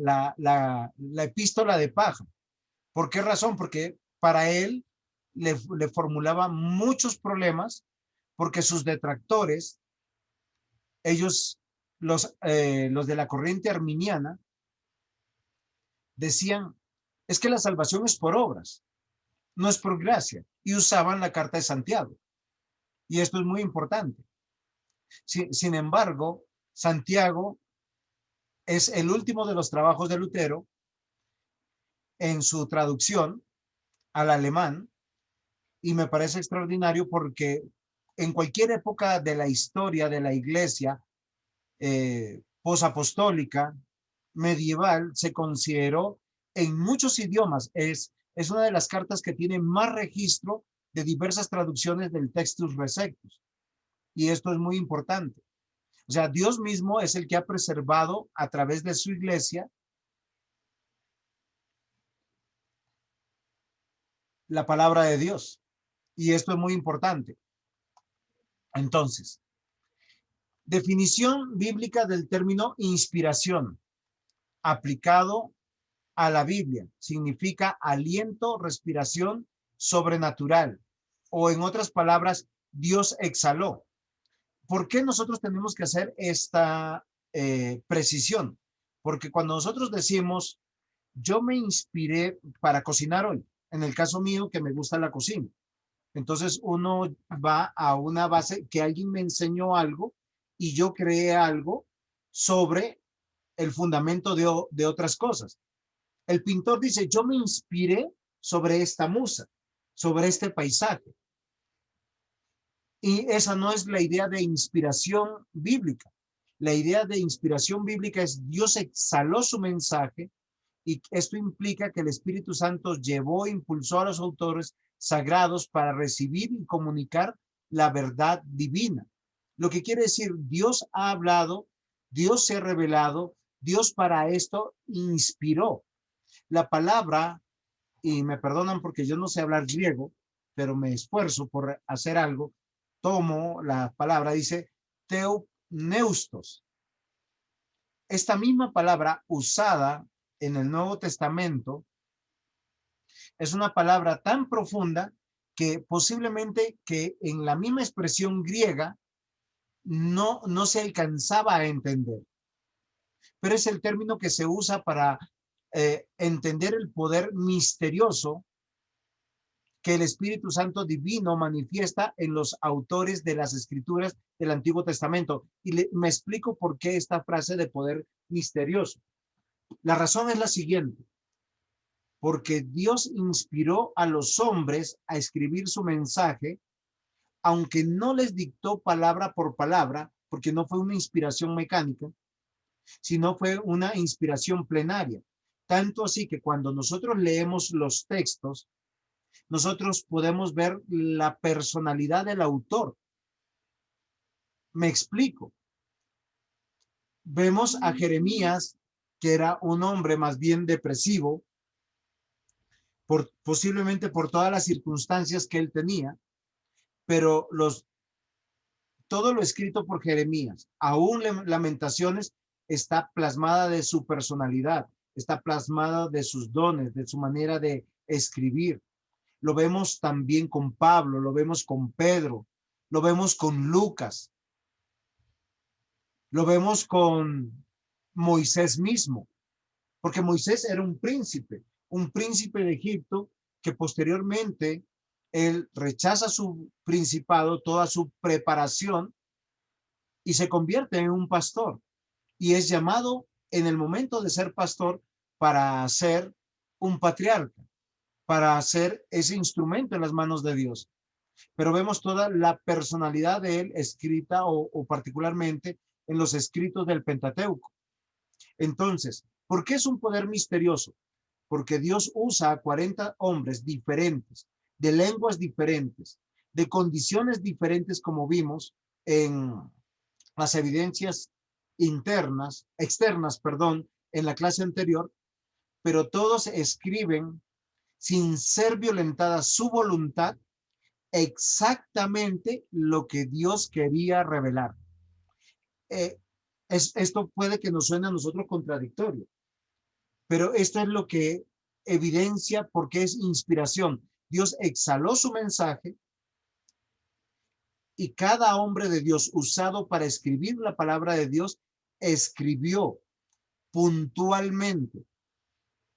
epístola de paja. ¿Por qué razón? Porque para él le formulaba muchos problemas, porque sus detractores, ellos, los de la corriente arminiana, decían, es que la salvación es por obras. no es por gracia. Y usaban la carta de Santiago. Y esto es muy importante. Sin embargo, Santiago es el último de los trabajos de Lutero en su traducción al alemán, y me parece extraordinario porque en cualquier época de la historia de la iglesia posapostólica, medieval, se consideró en muchos idiomas. Es una de las cartas que tiene más registro de diversas traducciones del Textus Receptus. Y esto es muy importante. O sea, Dios mismo es el que ha preservado a través de su iglesia la palabra de Dios. Y esto es muy importante. Entonces, definición bíblica del término inspiración aplicado a la Biblia. Significa aliento, respiración sobrenatural. O en otras palabras, Dios exhaló. ¿Por qué nosotros tenemos que hacer esta precisión? Porque cuando nosotros decimos, yo me inspiré para cocinar hoy, en el caso mío que me gusta la cocina, entonces uno va a una base que alguien me enseñó algo y yo creé algo sobre el fundamento de otras cosas. El pintor dice, yo me inspiré sobre esta musa, sobre este paisaje. Y esa no es la idea de inspiración bíblica. La idea de inspiración bíblica es Dios exhaló su mensaje, y esto implica que el Espíritu Santo llevó, impulsó a los autores sagrados para recibir y comunicar la verdad divina. Lo que quiere decir, Dios ha hablado, Dios se ha revelado, Dios para esto inspiró. La palabra, y me perdonan porque yo no sé hablar griego, pero me esfuerzo por hacer algo, tomo la palabra, dice teopneustos. Esta misma palabra usada en el Nuevo Testamento es una palabra tan profunda que posiblemente que en la misma expresión griega no se alcanzaba a entender. Pero es el término que se usa para entender el poder misterioso que el Espíritu Santo divino manifiesta en los autores de las escrituras del Antiguo Testamento. Y me explico por qué esta frase de poder misterioso. La razón es la siguiente. Porque Dios inspiró a los hombres a escribir su mensaje, aunque no les dictó palabra por palabra, porque no fue una inspiración mecánica, sino fue una inspiración plenaria. Tanto así que cuando nosotros leemos los textos, nosotros podemos ver la personalidad del autor. Me explico. Vemos a Jeremías, que era un hombre más bien depresivo, posiblemente por todas las circunstancias que él tenía, pero todo lo escrito por Jeremías, aún Lamentaciones, está plasmada de su personalidad, está plasmada de sus dones, de su manera de escribir. Lo vemos también con Pablo, lo vemos con Pedro, lo vemos con Lucas, lo vemos con Moisés mismo, porque Moisés era un príncipe de Egipto que posteriormente él rechaza su principado, toda su preparación, y se convierte en un pastor. Y es llamado en el momento de ser pastor para ser un patriarca, para ser ese instrumento en las manos de Dios. Pero vemos toda la personalidad de él escrita o particularmente en los escritos del Pentateuco. Entonces, ¿por qué es un poder misterioso? Porque Dios usa a 40 hombres diferentes, de lenguas diferentes, de condiciones diferentes, como vimos en las evidencias externas, en la clase anterior, pero todos escriben sin ser violentada su voluntad, exactamente lo que Dios quería revelar. Esto puede que nos suene a nosotros contradictorio, pero esto es lo que evidencia porque es inspiración. Dios exhaló su mensaje y cada hombre de Dios usado para escribir la palabra de Dios escribió puntualmente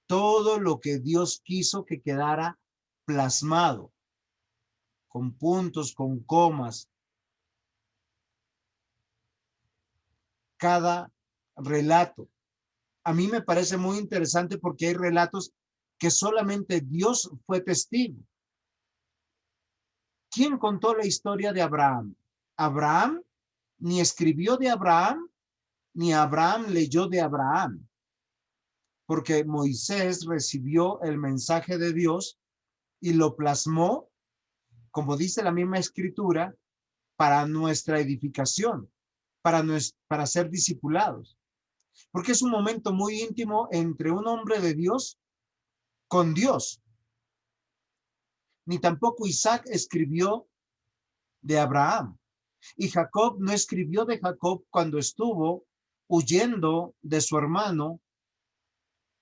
todo lo que Dios quiso que quedara plasmado, con puntos, con comas, cada relato. A mí me parece muy interesante porque hay relatos que solamente Dios fue testigo. ¿Quién contó la historia de Abraham? Abraham ni escribió de Abraham, ni Abraham leyó de Abraham, porque Moisés recibió el mensaje de Dios y lo plasmó, como dice la misma escritura, para nuestra edificación, para ser discipulados. Porque es un momento muy íntimo entre un hombre de Dios con Dios. Ni tampoco Isaac escribió de Abraham. Y Jacob no escribió de Jacob cuando estuvo huyendo de su hermano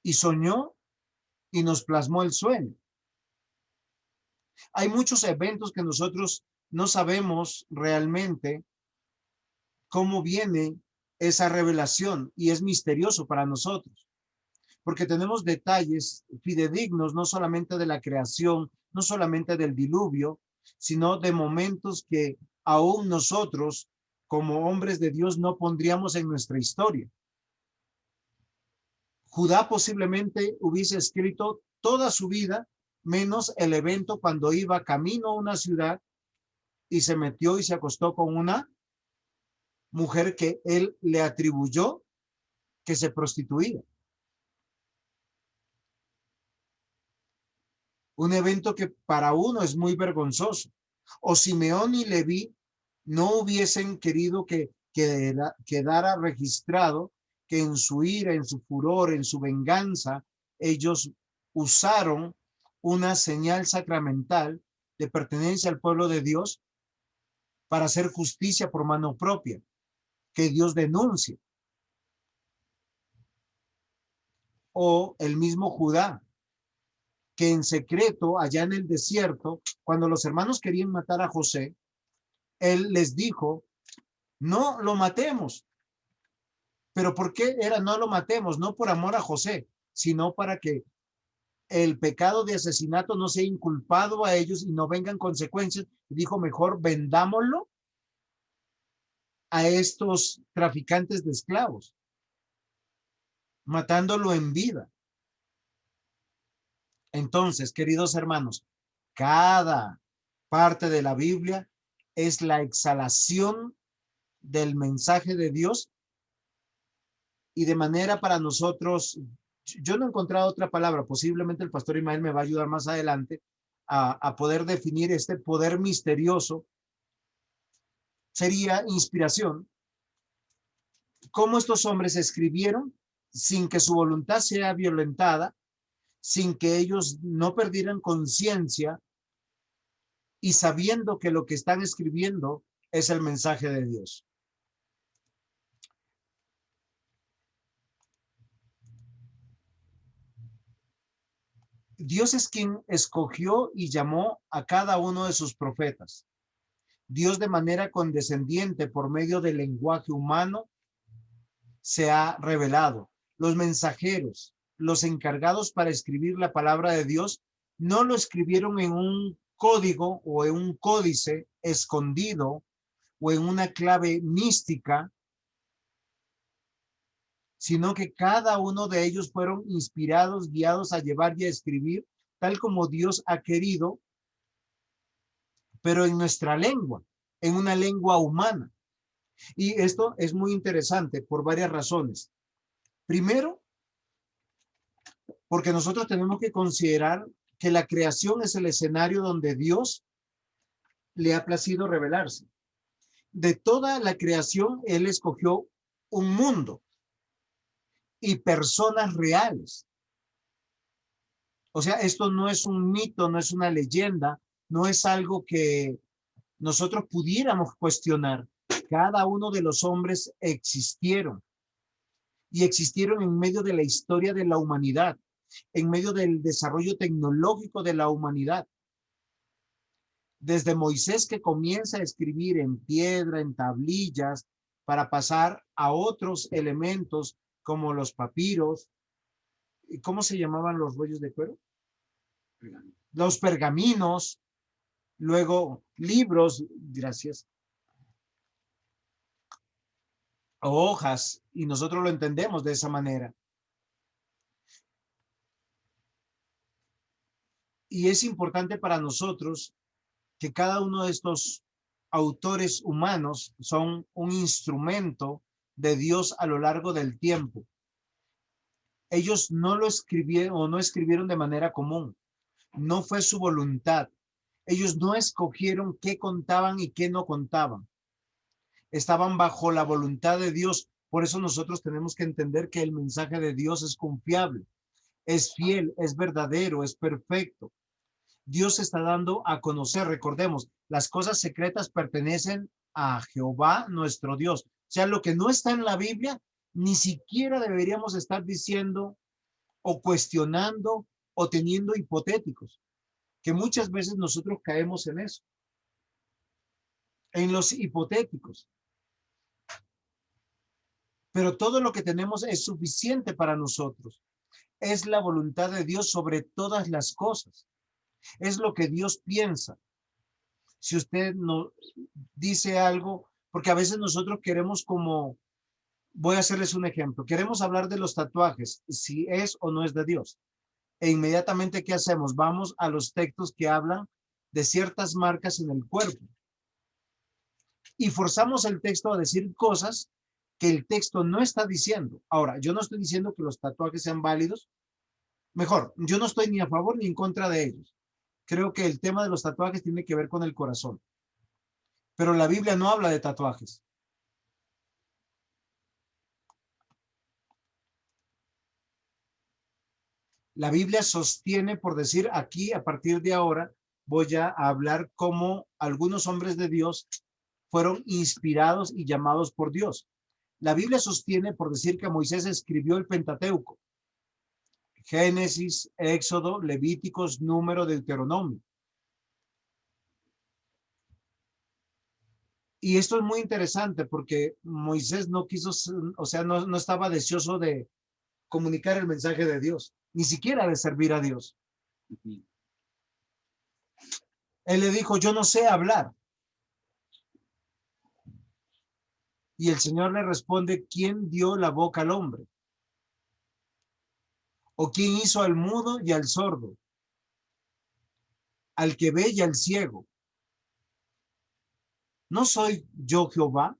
y soñó y nos plasmó el sueño. Hay muchos eventos que nosotros no sabemos realmente cómo viene esa revelación y es misterioso para nosotros, porque tenemos detalles fidedignos no solamente de la creación, no solamente del diluvio, sino de momentos que aún nosotros como hombres de Dios no pondríamos en nuestra historia. Judá posiblemente hubiese escrito toda su vida, menos el evento cuando iba camino a una ciudad y se metió y se acostó con una mujer que él le atribuyó que se prostituía. Un evento que para uno es muy vergonzoso. O Simeón y Leví no hubiesen querido que quedara registrado que en su ira, en su furor, en su venganza, ellos usaron una señal sacramental de pertenencia al pueblo de Dios para hacer justicia por mano propia, que Dios denuncie. O el mismo Judá, que en secreto, allá en el desierto, cuando los hermanos querían matar a José, él les dijo, no lo matemos. ¿Pero por qué era no lo matemos? No por amor a José, sino para que el pecado de asesinato no sea inculpado a ellos y no vengan consecuencias. Dijo, mejor vendámoslo a estos traficantes de esclavos, matándolo en vida. Entonces, queridos hermanos, cada parte de la Biblia es la exhalación del mensaje de Dios y de manera para nosotros, yo no he encontrado otra palabra, posiblemente el pastor Ismael me va a ayudar más adelante a poder definir este poder misterioso, sería inspiración. Cómo estos hombres escribieron sin que su voluntad sea violentada, sin que ellos no perdieran conciencia y sabiendo que lo que están escribiendo es el mensaje de Dios. Dios es quien escogió y llamó a cada uno de sus profetas. Dios de manera condescendiente por medio del lenguaje humano se ha revelado. Los mensajeros, los encargados para escribir la palabra de Dios, no lo escribieron en un código o en un códice escondido o en una clave mística, sino que cada uno de ellos fueron inspirados, guiados a llevar y a escribir tal como Dios ha querido, pero en nuestra lengua, en una lengua humana. Y esto es muy interesante por varias razones. Primero, porque nosotros tenemos que considerar que la creación es el escenario donde Dios le ha placido revelarse. De toda la creación, Él escogió un mundo y personas reales. O sea, esto no es un mito, no es una leyenda, no es algo que nosotros pudiéramos cuestionar. Cada uno de los hombres existieron y existieron en medio de la historia de la humanidad, en medio del desarrollo tecnológico de la humanidad. Desde Moisés, que comienza a escribir en piedra, en tablillas, para pasar a otros elementos como los papiros. ¿Cómo se llamaban los rollos de cuero? los pergaminos, luego libros, gracias, o hojas, y nosotros lo entendemos de esa manera. Y es importante para nosotros que cada uno de estos autores humanos son un instrumento de Dios a lo largo del tiempo. Ellos no lo escribieron o no escribieron de manera común. No fue su voluntad. Ellos no escogieron qué contaban y qué no contaban. Estaban bajo la voluntad de Dios. Por eso nosotros tenemos que entender que el mensaje de Dios es confiable, es fiel, es verdadero, es perfecto. Dios está dando a conocer, recordemos, las cosas secretas pertenecen a Jehová, nuestro Dios. O sea, lo que no está en la Biblia, ni siquiera deberíamos estar diciendo o cuestionando o teniendo hipotéticos, que muchas veces nosotros caemos en eso, en los hipotéticos. Pero todo lo que tenemos es suficiente para nosotros. Es la voluntad de Dios sobre todas las cosas. Es lo que Dios piensa. Si usted no dice algo, porque a veces nosotros queremos como, voy a hacerles un ejemplo, queremos hablar de los tatuajes, si es o no es de Dios. E inmediatamente, ¿qué hacemos? Vamos a los textos que hablan de ciertas marcas en el cuerpo. Y forzamos el texto a decir cosas que el texto no está diciendo. Ahora, yo no estoy diciendo que los tatuajes sean válidos. Mejor, yo no estoy ni a favor ni en contra de ellos. Creo que el tema de los tatuajes tiene que ver con el corazón. Pero la Biblia no habla de tatuajes. La Biblia sostiene, por decir aquí, a partir de ahora, voy a hablar cómo algunos hombres de Dios fueron inspirados y llamados por Dios. La Biblia sostiene, por decir, que Moisés escribió el Pentateuco. Génesis, Éxodo, Levíticos, Número, Deuteronomio. Y esto es muy interesante porque Moisés no quiso, o sea, no estaba deseoso de comunicar el mensaje de Dios, ni siquiera de servir a Dios. Él le dijo, yo no sé hablar. Y el Señor le responde, ¿quién dio la boca al hombre? ¿O quién hizo al mudo y al sordo? Al que ve y al ciego. ¿No soy yo Jehová?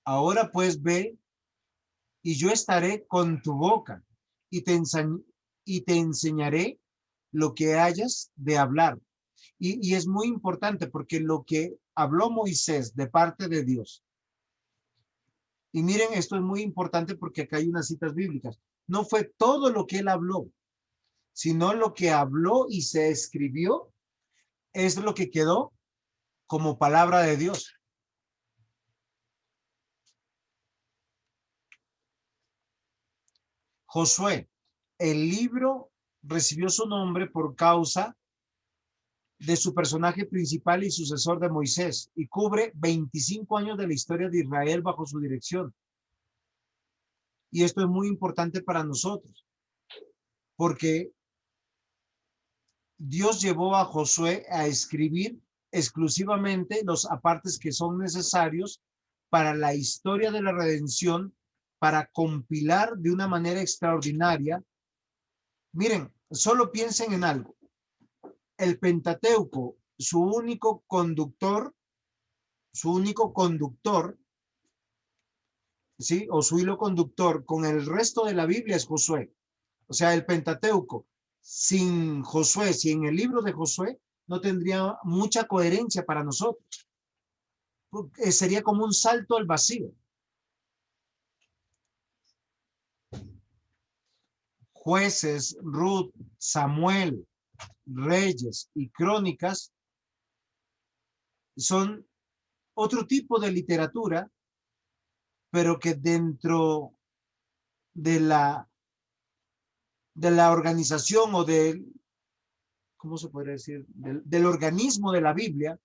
Ahora pues ve y yo estaré con tu boca y te enseñaré lo que hayas de hablar. Y es muy importante porque lo que habló Moisés de parte de Dios, y miren, esto es muy importante porque acá hay unas citas bíblicas, no fue todo lo que él habló, sino lo que habló y se escribió es lo que quedó como palabra de Dios. Josué, el libro recibió su nombre por causa de su personaje principal y sucesor de Moisés y cubre 25 años de la historia de Israel bajo su dirección. Y esto es muy importante para nosotros, porque Dios llevó a Josué a escribir exclusivamente los apartes que son necesarios para la historia de la redención, para compilar de una manera extraordinaria. Miren, solo piensen en algo. El Pentateuco, su único conductor, ¿sí? O su hilo conductor con el resto de la Biblia es Josué. O sea, el Pentateuco, sin Josué, sin el libro de Josué, no tendría mucha coherencia para nosotros. Sería como un salto al vacío. Jueces, Ruth, Samuel, Reyes y Crónicas son otro tipo de literatura, pero que dentro de la organización o del, ¿cómo se podría decir? Del organismo de la Biblia,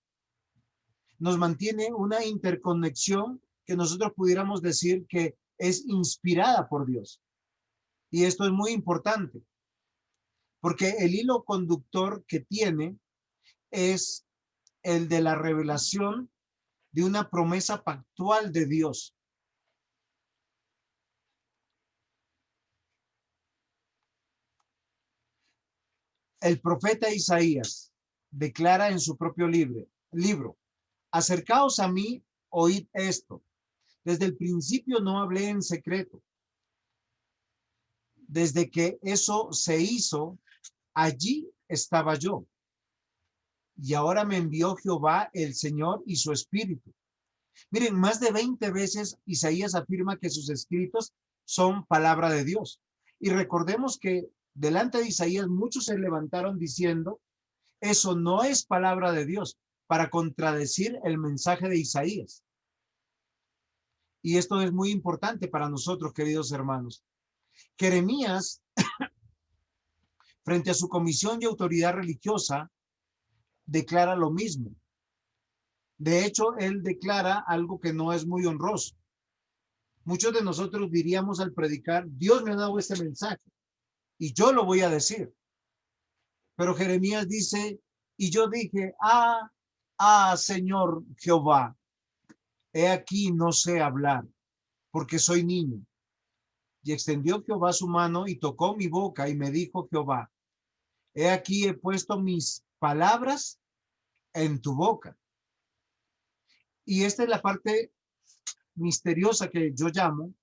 nos mantiene una interconexión que nosotros pudiéramos decir que es inspirada por Dios. Y esto es muy importante, porque el hilo conductor que tiene es el de la revelación de una promesa pactual de Dios. El profeta Isaías declara en su propio libro, acercaos a mí, oíd esto. Desde el principio no hablé en secreto. Desde que eso se hizo, allí estaba yo. Y ahora me envió Jehová, el Señor, y su Espíritu. Miren, más de 20 veces Isaías afirma que sus escritos son palabra de Dios. Y recordemos que delante de Isaías muchos se levantaron diciendo, eso no es palabra de Dios, para contradecir el mensaje de Isaías. Y esto es muy importante para nosotros, queridos hermanos. Jeremías, frente a su comisión y autoridad religiosa, declara lo mismo. De hecho, él declara algo que no es muy honroso. Muchos de nosotros diríamos al predicar, Dios me ha dado este mensaje y yo lo voy a decir. Pero Jeremías dice, y yo dije, Señor Jehová, he aquí no sé hablar, porque soy niño. Y extendió Jehová su mano y tocó mi boca y me dijo Jehová, he aquí he puesto mis palabras en tu boca. Y esta es la parte misteriosa que yo llamo,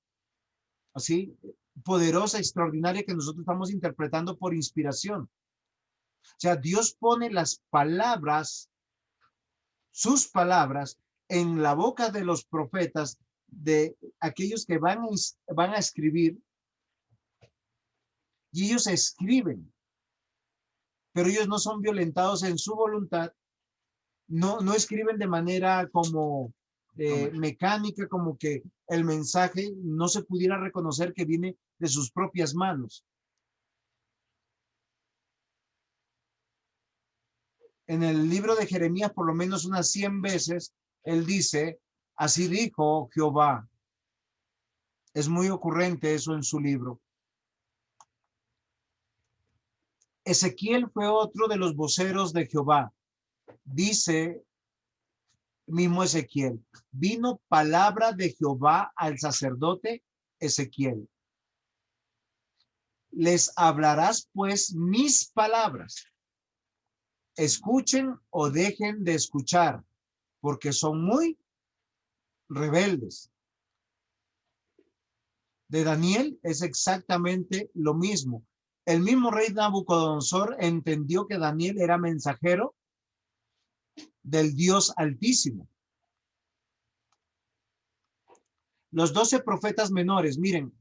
así, poderosa, extraordinaria, que nosotros estamos interpretando por inspiración. O sea, Dios pone las palabras, sus palabras, en la boca de los profetas, de aquellos que van a escribir, y ellos escriben, pero ellos no son violentados en su voluntad, no escriben de manera como mecánica, como que el mensaje no se pudiera reconocer que viene de sus propias manos. En el libro de Jeremías, por lo menos unas 100 veces, él dice, así dijo Jehová. Es muy ocurrente eso en su libro. Ezequiel fue otro de los voceros de Jehová. Dice mismo Ezequiel, vino palabra de Jehová al sacerdote Ezequiel. Les hablarás pues mis palabras. Escuchen o dejen de escuchar, porque son muy rebeldes. De Daniel es exactamente lo mismo. El mismo rey Nabucodonosor entendió que Daniel era mensajero del Dios Altísimo. Los 12 profetas menores, miren,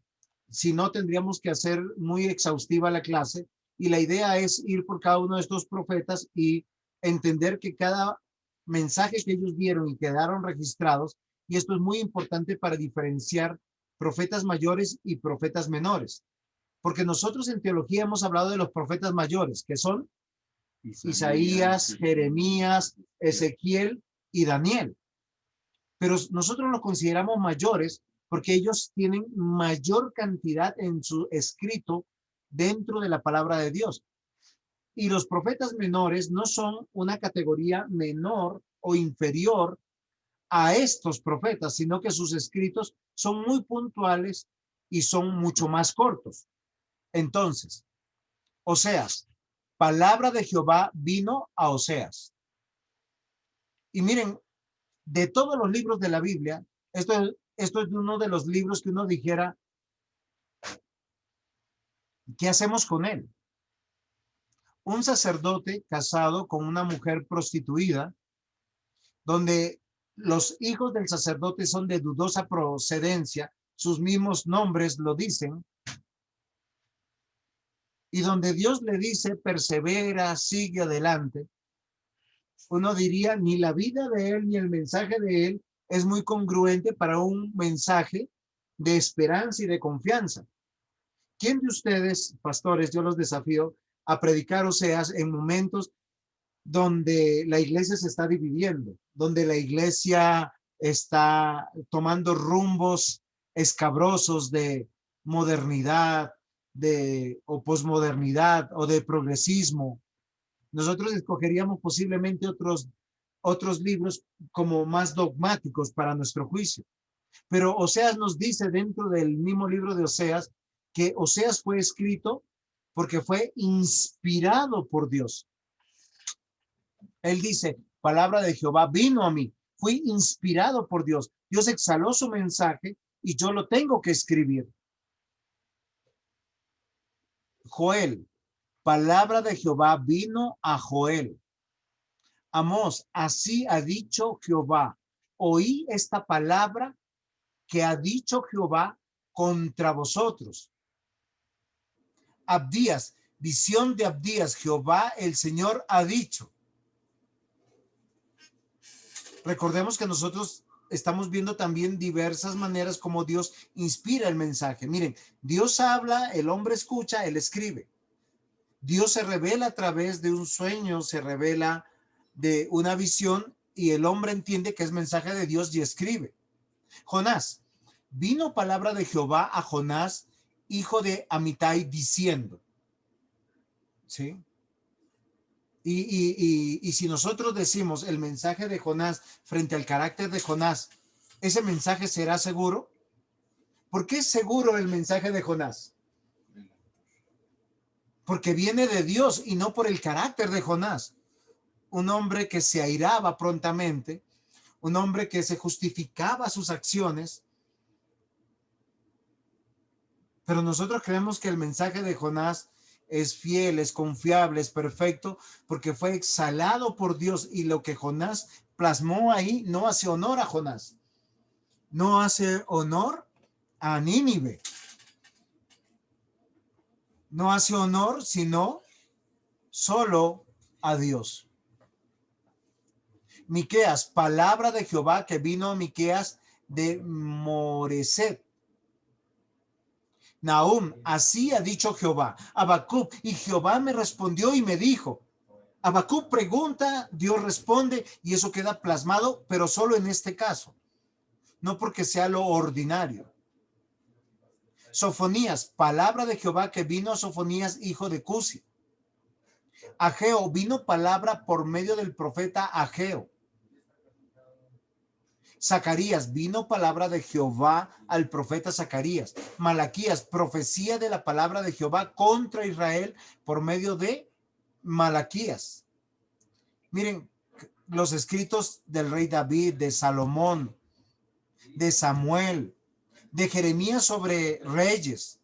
si no tendríamos que hacer muy exhaustiva la clase, y la idea es ir por cada uno de estos profetas y entender que cada mensaje que ellos dieron y quedaron registrados, y esto es muy importante para diferenciar profetas mayores y profetas menores, porque nosotros en teología hemos hablado de los profetas mayores, que son Isaías, Jeremías, Ezequiel y Daniel. Pero nosotros los consideramos mayores porque ellos tienen mayor cantidad en su escrito dentro de la palabra de Dios. Y los profetas menores no son una categoría menor o inferior a estos profetas, sino que sus escritos son muy puntuales y son mucho más cortos. Entonces, Oseas, palabra de Jehová vino a Oseas. Y miren, de todos los libros de la Biblia, esto es uno de los libros que uno dijera, ¿qué hacemos con él? Un sacerdote casado con una mujer prostituida, donde los hijos del sacerdote son de dudosa procedencia, sus mismos nombres lo dicen, y donde Dios le dice, persevera, sigue adelante, uno diría, ni la vida de él, ni el mensaje de él es muy congruente para un mensaje de esperanza y de confianza. ¿Quién de ustedes, pastores, yo los desafío a predicar Oseas en momentos donde la iglesia se está dividiendo, donde la iglesia está tomando rumbos escabrosos de modernidad, o posmodernidad o de progresismo, nosotros escogeríamos posiblemente otros libros como más dogmáticos para nuestro juicio. Pero Oseas nos dice dentro del mismo libro de Oseas que Oseas fue escrito porque fue inspirado por Dios. Él dice, palabra de Jehová vino a mí, fui inspirado por Dios. Dios exhaló su mensaje y yo lo tengo que escribir. Joel, palabra de Jehová vino a Joel. Amós, así ha dicho Jehová. Oí esta palabra que ha dicho Jehová contra vosotros. Abdías, visión de Abdías, Jehová el Señor ha dicho. Recordemos que nosotros estamos viendo también diversas maneras como Dios inspira el mensaje. Miren, Dios habla, el hombre escucha, él escribe. Dios se revela a través de un sueño, se revela de una visión y el hombre entiende que es mensaje de Dios y escribe. Jonás, vino palabra de Jehová a Jonás, hijo de Amitai, diciendo, ¿sí? Y si nosotros decimos el mensaje de Jonás frente al carácter de Jonás, ¿ese mensaje será seguro? ¿Por qué es seguro el mensaje de Jonás? Porque viene de Dios y no por el carácter de Jonás. Un hombre que se airaba prontamente, un hombre que se justificaba sus acciones. Pero nosotros creemos que el mensaje de Jonás es fiel, es confiable, es perfecto, porque fue exhalado por Dios y lo que Jonás plasmó ahí no hace honor a Jonás. No hace honor a Nínive. No hace honor, sino solo a Dios. Miqueas, palabra de Jehová que vino a Miqueas de Moreset. Nahum, así ha dicho Jehová. Habacuc, y Jehová me respondió y me dijo. Habacuc pregunta, Dios responde, y eso queda plasmado, pero solo en este caso. No porque sea lo ordinario. Sofonías, palabra de Jehová que vino a Sofonías, hijo de Cusi. Ageo, vino palabra por medio del profeta Ageo. Zacarías, vino palabra de Jehová al profeta Zacarías. Malaquías, profecía de la palabra de Jehová contra Israel por medio de Malaquías. Miren, los escritos del rey David, de Salomón, de Samuel, de Jeremías sobre reyes.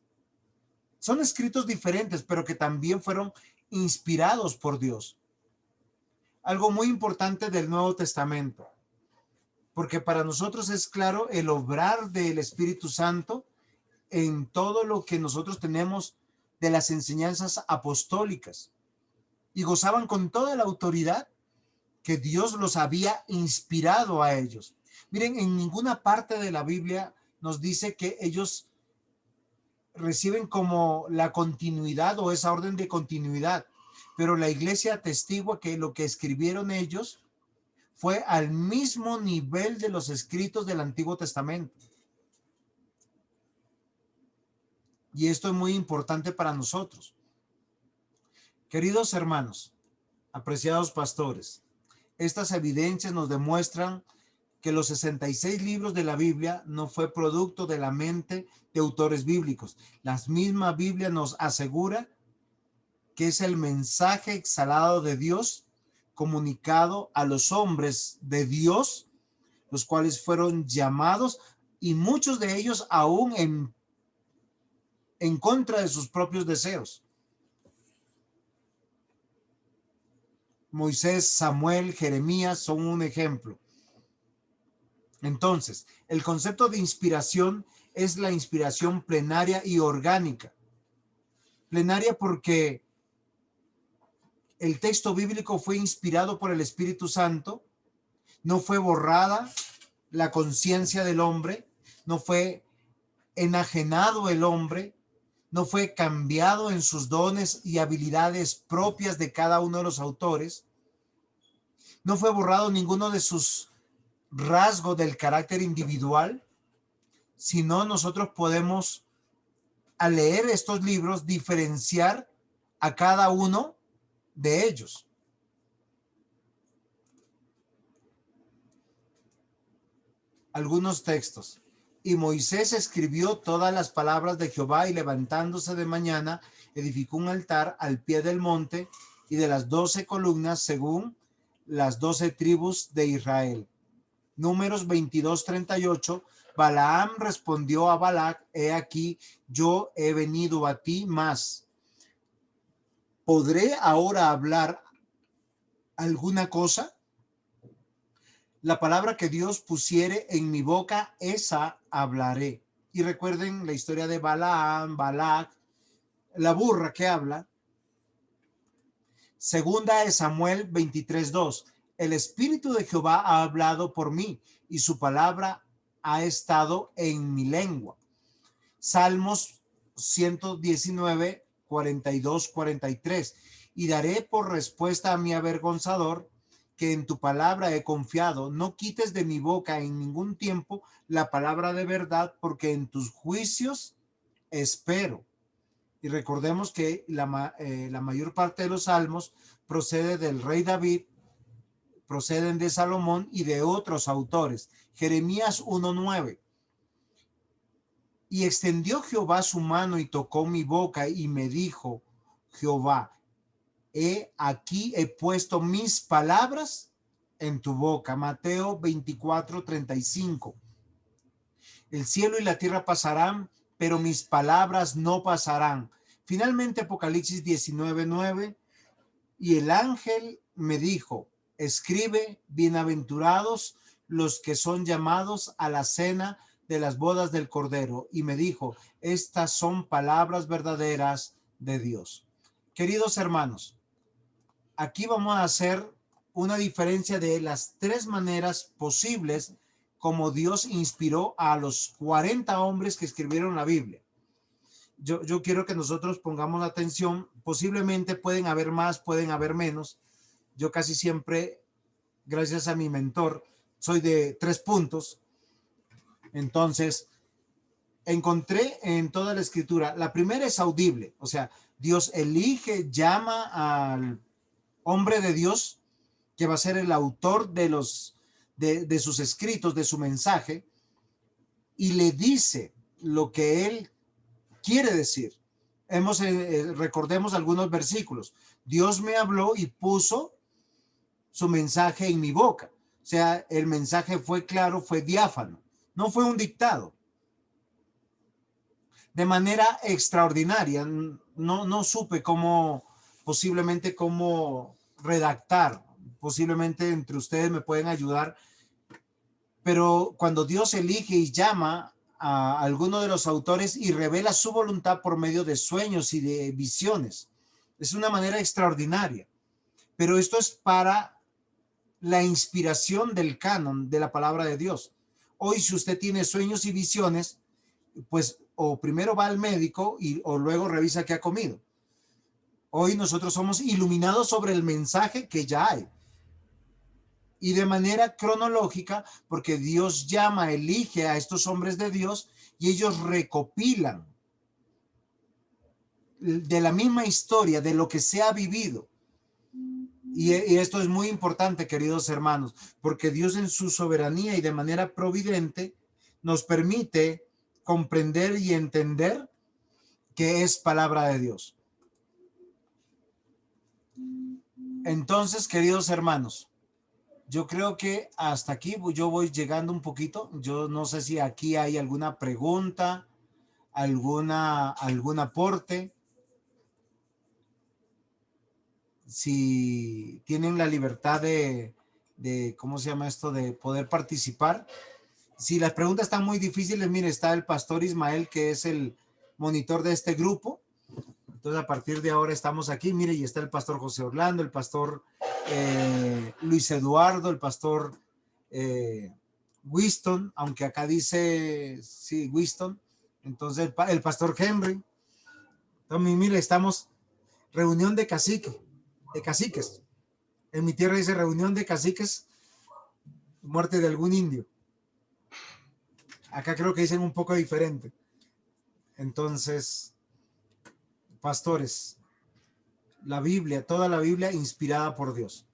Son escritos diferentes, pero que también fueron inspirados por Dios. Algo muy importante del Nuevo Testamento, porque para nosotros es claro el obrar del Espíritu Santo en todo lo que nosotros tenemos de las enseñanzas apostólicas, y gozaban con toda la autoridad que Dios los había inspirado a ellos. Miren, en ninguna parte de la Biblia nos dice que ellos reciben como la continuidad o esa orden de continuidad, pero la iglesia atestigua que lo que escribieron ellos fue al mismo nivel de los escritos del Antiguo Testamento. Y esto es muy importante para nosotros. Queridos hermanos, apreciados pastores, estas evidencias nos demuestran que los 66 libros de la Biblia no fue producto de la mente de autores bíblicos. La misma Biblia nos asegura que es el mensaje exhalado de Dios comunicado a los hombres de Dios, los cuales fueron llamados y muchos de ellos aún en contra de sus propios deseos. Moisés, Samuel, Jeremías son un ejemplo. Entonces, el concepto de inspiración es la inspiración plenaria y orgánica. Plenaria porque el texto bíblico fue inspirado por el Espíritu Santo, no fue borrada la conciencia del hombre, no fue enajenado el hombre, no fue cambiado en sus dones y habilidades propias de cada uno de los autores, no fue borrado ninguno de sus rasgos del carácter individual, sino nosotros podemos al leer estos libros, diferenciar a cada uno de ellos. Algunos textos. Y Moisés escribió todas las palabras de Jehová, y levantándose de mañana, edificó un altar al pie del monte y de las 12 columnas según las 12 tribus de Israel. Números 22:38. Balaam respondió a Balac: he aquí, yo he venido a ti más. ¿Podré ahora hablar alguna cosa? La palabra que Dios pusiere en mi boca, esa hablaré. Y recuerden la historia de Balaam, Balac, la burra que habla. Segunda de Samuel 23:2. El Espíritu de Jehová ha hablado por mí, y su palabra ha estado en mi lengua. Salmos 119, 42, 43. Y daré por respuesta a mi avergonzador, que en tu palabra he confiado. No quites de mi boca en ningún tiempo la palabra de verdad, porque en tus juicios espero. Y recordemos que la mayor parte de los salmos procede del rey David, proceden de Salomón y de otros autores. Jeremías 1:9. Y extendió Jehová su mano y tocó mi boca y me dijo Jehová: he aquí he puesto mis palabras en tu boca. Mateo 24:35. El cielo y la tierra pasarán, pero mis palabras no pasarán. Finalmente, Apocalipsis 19:9. Y el ángel me dijo: escribe, bienaventurados los que son llamados a la cena de las bodas del Cordero. Y me dijo: estas son palabras verdaderas de Dios. Queridos hermanos, aquí vamos a hacer una diferencia de las 3 maneras posibles como Dios inspiró a los 40 hombres que escribieron la Biblia. Yo quiero que nosotros pongamos atención. Posiblemente pueden haber más, pueden haber menos. Yo casi siempre, gracias a mi mentor, soy de 3 puntos. Entonces, encontré en toda la escritura, la primera es audible, o sea, Dios elige, llama al hombre de Dios, que va a ser el autor de sus escritos, de su mensaje, y le dice lo que él quiere decir. Recordemos algunos versículos. Dios me habló y puso su mensaje en mi boca. O sea, el mensaje fue claro, fue diáfano, no fue un dictado. De manera extraordinaria, no supe posiblemente cómo redactar. Posiblemente entre ustedes me pueden ayudar. Pero cuando Dios elige y llama a alguno de los autores y revela su voluntad por medio de sueños y de visiones, es una manera extraordinaria. Pero esto es para la inspiración del canon de la palabra de Dios. Hoy, si usted tiene sueños y visiones, pues o primero va al médico o luego revisa qué ha comido. Hoy nosotros somos iluminados sobre el mensaje que ya hay. Y de manera cronológica, porque Dios llama, elige a estos hombres de Dios y ellos recopilan de la misma historia, de lo que se ha vivido. Y esto es muy importante, queridos hermanos, porque Dios en su soberanía y de manera providente nos permite comprender y entender que es palabra de Dios. Entonces, queridos hermanos, yo creo que hasta aquí yo voy llegando un poquito. Yo no sé si aquí hay alguna pregunta, algún aporte. Si tienen la libertad de ¿cómo se llama esto? De poder participar. Si las preguntas están muy difíciles, mire, está el pastor Ismael, que es el monitor de este grupo. Entonces, a partir de ahora estamos aquí. Mire, y está el pastor José Orlando, el pastor Luis Eduardo, el pastor Winston, aunque acá dice, sí, Winston. Entonces, el pastor Henry. Entonces, mire, estamos reunión de caciques. En mi tierra dice reunión de caciques, muerte de algún indio. Acá creo que dicen un poco diferente. Entonces, pastores, la Biblia, toda la Biblia inspirada por Dios.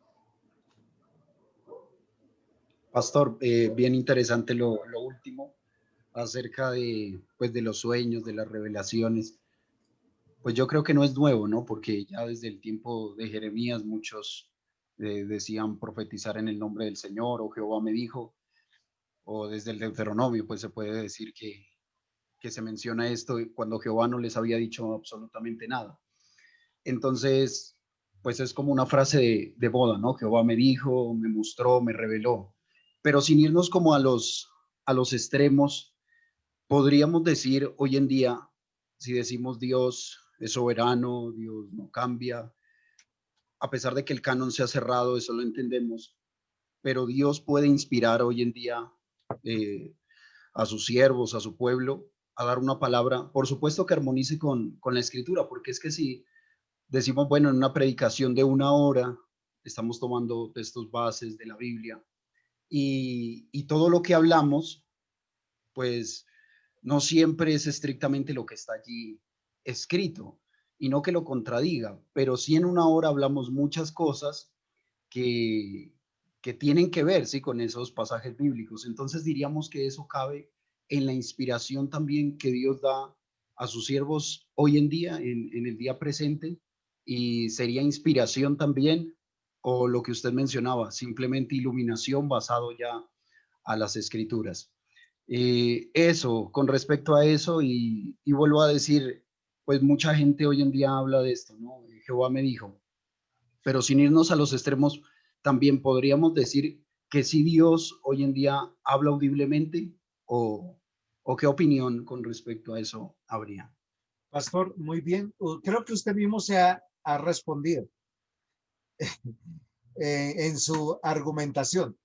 Pastor, bien interesante lo último acerca de, pues, de los sueños, de las revelaciones. Pues yo creo que no es nuevo, ¿no? Porque ya desde el tiempo de Jeremías muchos decían profetizar en el nombre del Señor, o Jehová me dijo, o desde el Deuteronomio, pues se puede decir que se menciona esto cuando Jehová no les había dicho absolutamente nada. Entonces, pues es como una frase de boda, ¿no? Jehová me dijo, me mostró, me reveló. Pero sin irnos como a los extremos, podríamos decir hoy en día, si decimos Dios es soberano, Dios no cambia, a pesar de que el canon se ha cerrado, eso lo entendemos, pero Dios puede inspirar hoy en día eh, a sus siervos, a su pueblo, a dar una palabra, por supuesto que armonice con la escritura, porque es que si decimos, bueno, en una predicación de 1 hora, estamos tomando textos bases de la Biblia y todo lo que hablamos, pues no siempre es estrictamente lo que está allí escrito y no que lo contradiga, pero sí en 1 hora hablamos muchas cosas que, que tienen que ver, ¿sí? Con esos pasajes bíblicos. Entonces diríamos que eso cabe en la inspiración también que Dios da a sus siervos hoy en día, en el día presente, y sería inspiración también, o lo que usted mencionaba, simplemente iluminación basado ya a las escrituras. Eso, con respecto a eso, y vuelvo a decir, pues mucha gente hoy en día habla de esto, ¿no? Jehová me dijo, pero sin irnos a los extremos, también podríamos decir que si Dios hoy en día habla audiblemente o qué opinión con respecto a eso habría. Pastor, muy bien. Creo que usted mismo ha respondido en su argumentación.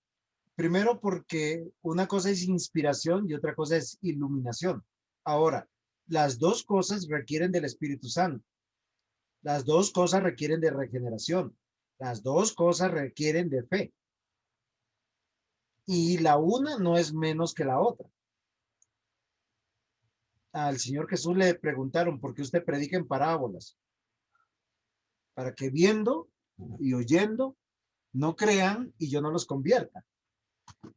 Primero porque una cosa es inspiración y otra cosa es iluminación. Ahora, las dos cosas requieren del Espíritu Santo. Las dos cosas requieren de regeneración. Las dos cosas requieren de fe. Y la una no es menos que la otra. Al Señor Jesús le preguntaron, ¿por qué usted predica en parábolas? Para que viendo y oyendo no crean y yo no los convierta.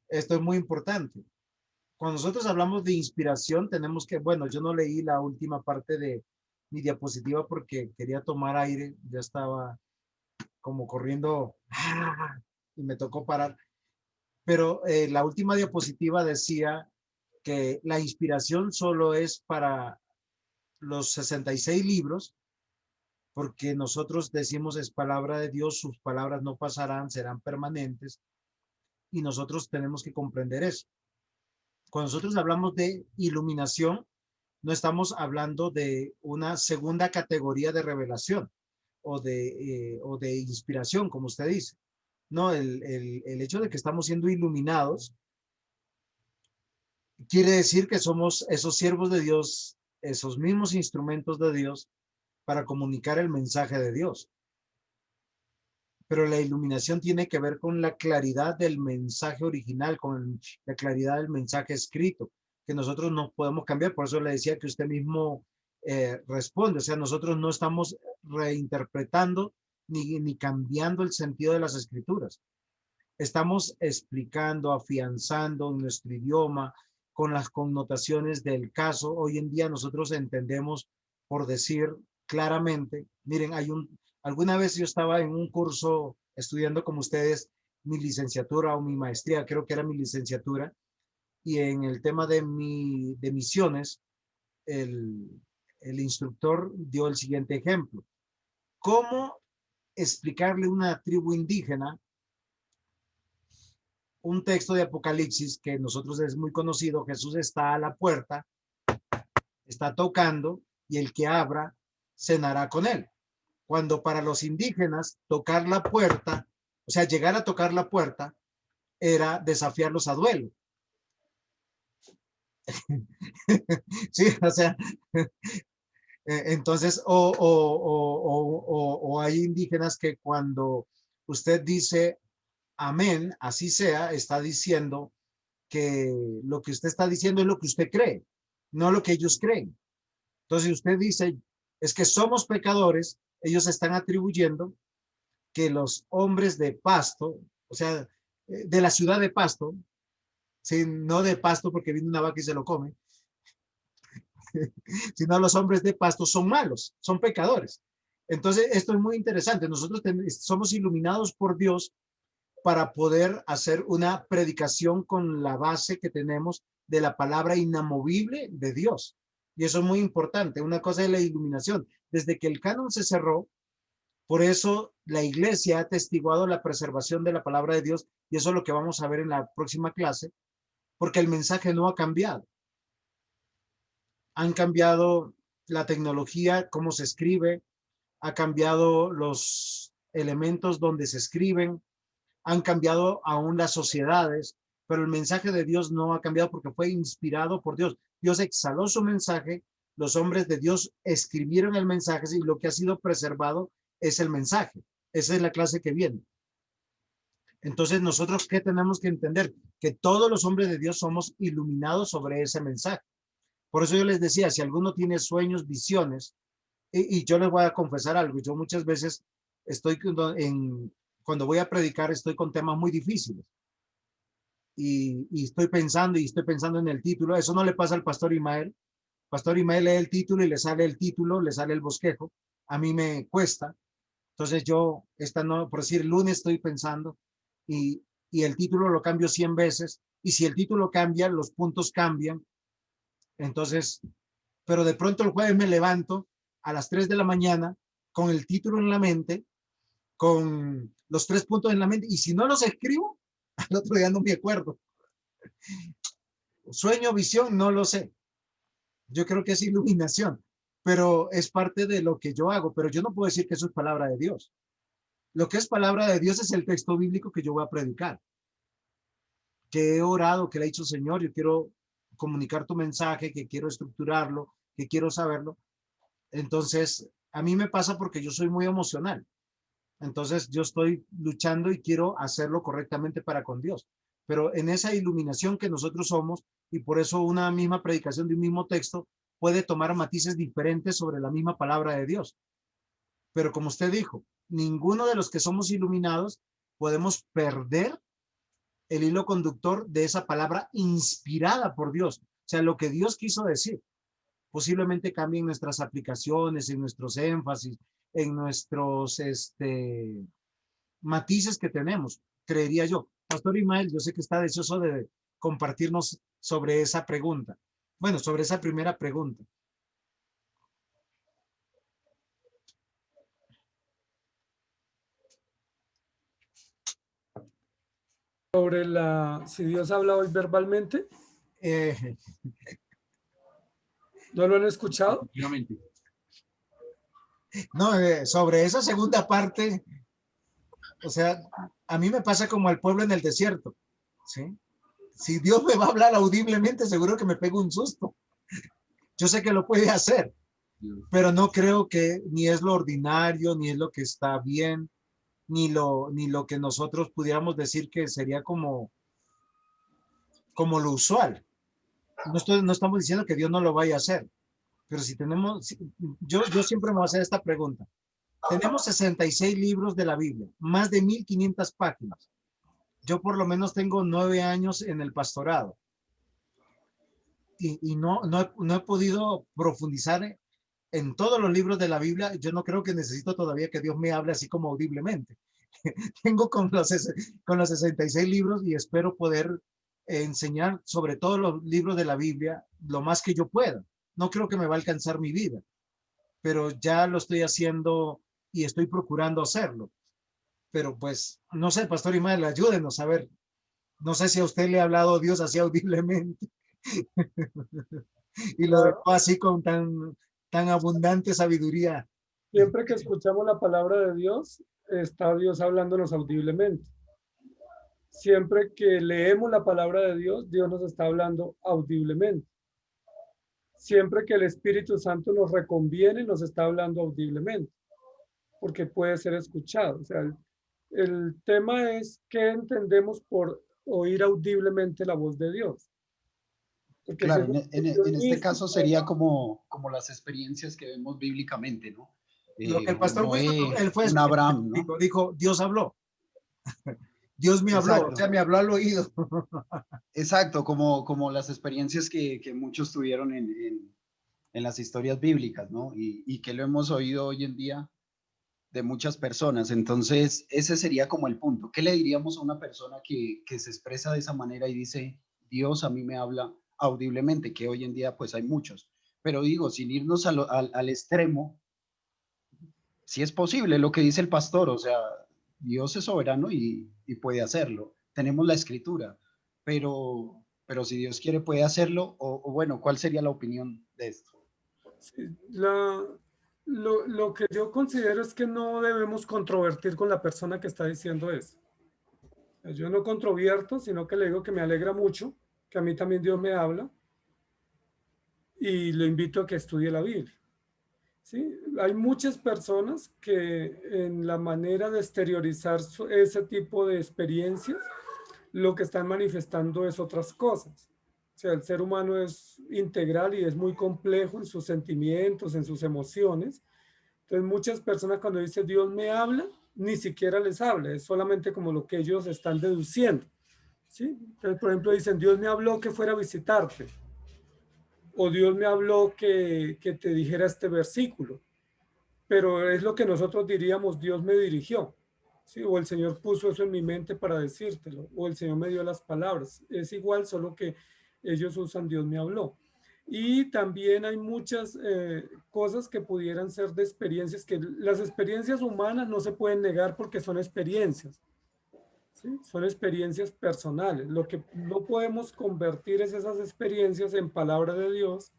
Esto es muy importante. Cuando nosotros hablamos de inspiración, tenemos que, bueno, yo no leí la última parte de mi diapositiva porque quería tomar aire, ya estaba como corriendo y me tocó parar. Pero la última diapositiva decía que la inspiración solo es para los 66 libros, porque nosotros decimos es palabra de Dios, sus palabras no pasarán, serán permanentes, y nosotros tenemos que comprender eso. Cuando nosotros hablamos de iluminación, no estamos hablando de una segunda categoría de revelación o de inspiración, como usted dice. No, el hecho de que estamos siendo iluminados quiere decir que somos esos siervos de Dios, esos mismos instrumentos de Dios para comunicar el mensaje de Dios. Pero la iluminación tiene que ver con la claridad del mensaje original, con la claridad del mensaje escrito, que nosotros no podemos cambiar. Por eso le decía que usted mismo responde. O sea, nosotros no estamos reinterpretando ni cambiando el sentido de las escrituras. Estamos explicando, afianzando en nuestro idioma, con las connotaciones del caso. Hoy en día nosotros entendemos, por decir claramente, miren, alguna vez yo estaba en un curso estudiando como ustedes mi licenciatura o mi maestría, creo que era mi licenciatura, y en el tema de misiones, el instructor dio el siguiente ejemplo. ¿Cómo explicarle a una tribu indígena un texto de Apocalipsis que nosotros es muy conocido? Jesús está a la puerta, está tocando, y el que abra cenará con él. Cuando para los indígenas tocar la puerta, o sea, llegar a tocar la puerta, era desafiarlos a duelo. Sí, o sea, entonces, o hay indígenas que cuando usted dice amén, así sea, está diciendo que lo que usted está diciendo es lo que usted cree, no lo que ellos creen. Entonces usted dice, es que somos pecadores, ellos están atribuyendo que los hombres de Pasto, o sea, de la ciudad de Pasto, ¿sí? No de Pasto porque viene una vaca y se lo come, sino los hombres de Pasto son malos, son pecadores. Entonces, esto es muy interesante. Nosotros somos iluminados por Dios para poder hacer una predicación con la base que tenemos de la palabra inamovible de Dios. Y eso es muy importante. Una cosa es la iluminación. Desde que el canon se cerró, por eso la iglesia ha atestiguado la preservación de la palabra de Dios, y eso es lo que vamos a ver en la próxima clase, porque el mensaje no ha cambiado. Han cambiado la tecnología, cómo se escribe, ha cambiado los elementos donde se escriben, han cambiado aún las sociedades, pero el mensaje de Dios no ha cambiado porque fue inspirado por Dios. Dios exhaló su mensaje, los hombres de Dios escribieron el mensaje y lo que ha sido preservado es el mensaje. Esa es la clase que viene. Entonces, nosotros, ¿qué tenemos que entender? Que todos los hombres de Dios somos iluminados sobre ese mensaje. Por eso yo les decía, si alguno tiene sueños, visiones, y yo les voy a confesar algo, yo muchas veces estoy cuando voy a predicar, estoy con temas muy difíciles. Y estoy pensando en el título. Eso no le pasa al pastor Imael. Pastor Imael lee el título y le sale el título, le sale el bosquejo. A mí me cuesta. Entonces yo, por decir, el lunes estoy pensando y el título lo cambio 100 veces. Y si el título cambia, los puntos cambian. Entonces, pero de pronto el jueves me levanto a las 3 de la mañana con el título en la mente, con los 3 puntos en la mente. Y si no los escribo, al otro día no me acuerdo. Sueño, visión, no lo sé. Yo creo que es iluminación, pero es parte de lo que yo hago. Pero yo no puedo decir que eso es palabra de Dios. Lo que es palabra de Dios es el texto bíblico que yo voy a predicar. Que he orado, que le he dicho, Señor, yo quiero comunicar tu mensaje, que quiero estructurarlo, que quiero saberlo. Entonces, a mí me pasa porque yo soy muy emocional. Entonces, yo estoy luchando y quiero hacerlo correctamente para con Dios. Pero en esa iluminación que nosotros somos, y por eso una misma predicación de un mismo texto puede tomar matices diferentes sobre la misma palabra de Dios. Pero como usted dijo, ninguno de los que somos iluminados podemos perder el hilo conductor de esa palabra inspirada por Dios. O sea, lo que Dios quiso decir. Posiblemente cambien nuestras aplicaciones, en nuestros énfasis, en nuestros matices que tenemos, creería yo. Pastor Imael, yo sé que está deseoso de compartirnos sobre esa pregunta. Bueno, sobre esa primera pregunta. Sobre si Dios habla hoy verbalmente, Eh, ¿no lo han escuchado? no, sobre esa segunda parte, o sea, a mí me pasa como al pueblo en el desierto, ¿sí? Si Dios me va a hablar audiblemente, seguro que me pego un susto. Yo sé que lo puede hacer, pero no creo que ni es lo ordinario, ni es lo que está bien, ni lo que nosotros pudiéramos decir que sería como lo usual. No estamos diciendo que Dios no lo vaya a hacer, pero si tenemos, yo siempre me voy a hacer esta pregunta. Tenemos 66 libros de la Biblia, más de 1500 páginas. Yo por lo menos tengo 9 años en el pastorado y no he podido profundizar en todos los libros de la Biblia. Yo no creo que necesito todavía que Dios me hable así como audiblemente. Tengo con los 66 libros y espero poder enseñar sobre todos los libros de la Biblia lo más que yo pueda. No creo que me va a alcanzar mi vida, pero ya lo estoy haciendo y estoy procurando hacerlo. Pero pues, no sé, Pastor Imael, ayúdenos a ver. No sé si a usted le ha hablado Dios así audiblemente y lo Claro, dejó así con tan abundante sabiduría. siempre que escuchamos la palabra de Dios, está Dios hablándonos audiblemente. Siempre que leemos la palabra de Dios, Dios nos está hablando audiblemente. Siempre que el Espíritu Santo nos reconviene, nos está hablando audiblemente, porque puede ser escuchado. O sea, el tema es qué entendemos por oír audiblemente la voz de Dios. Porque el Claro, Señor en este caso místico, sería como las experiencias que vemos bíblicamente, ¿no? Lo que el Un pastor Wilson, Noé, él fue un Abraham, ¿no? específico, dijo, Dios habló, Dios me habló, o sea, Exacto, me habló al oído. exacto, como las experiencias que muchos tuvieron en las historias bíblicas, ¿no? Y que lo hemos oído hoy en día de muchas personas. Entonces, ese sería como el punto. ¿Qué le diríamos a una persona que se expresa de esa manera y dice, Dios a mí me habla audiblemente, que hoy en día pues hay muchos? Pero digo, sin irnos al extremo, si es posible lo que dice el pastor, o sea, Dios es soberano y puede hacerlo. Tenemos la escritura, pero si Dios quiere puede hacerlo, o bueno, ¿cuál sería la opinión de esto? sí, lo que yo considero es que no debemos controvertir con la persona que está diciendo eso. Yo no controvierto, sino que le digo que me alegra mucho, que a mí también Dios me habla y le invito a que estudie la Biblia. ¿Sí? Hay muchas personas que en la manera de exteriorizar ese tipo de experiencias, lo que están manifestando es otras cosas. O sea, el ser humano es integral y es muy complejo en sus sentimientos, en sus emociones. Entonces, muchas personas cuando dicen Dios me habla, ni siquiera les habla, es solamente como lo que ellos están deduciendo. ¿Sí? Entonces, por ejemplo, dicen Dios me habló que fuera a visitarte, o Dios me habló que te dijera este versículo, pero es lo que nosotros diríamos, Dios me dirigió, ¿sí? O el Señor puso eso en mi mente para decírtelo, o el Señor me dio las palabras. Es igual, solo que ellos usan Dios me habló. Y también hay muchas cosas que pudieran ser de experiencias, que las experiencias humanas no se pueden negar porque son experiencias, ¿sí? Son experiencias personales. Lo que no podemos convertir es esas experiencias en palabra de Dios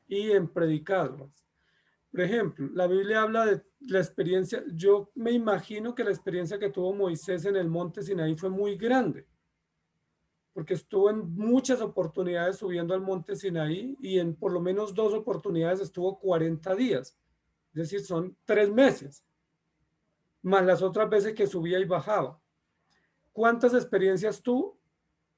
y en predicarlas. Por ejemplo, la Biblia habla de la experiencia, yo me imagino que la experiencia que tuvo Moisés en el monte Sinaí fue muy grande, porque estuvo en muchas oportunidades subiendo al monte Sinaí y en por lo menos 2 oportunidades estuvo 40 días, es decir, son 3 meses, más las otras veces que subía y bajaba. ¿Cuántas experiencias tuvo?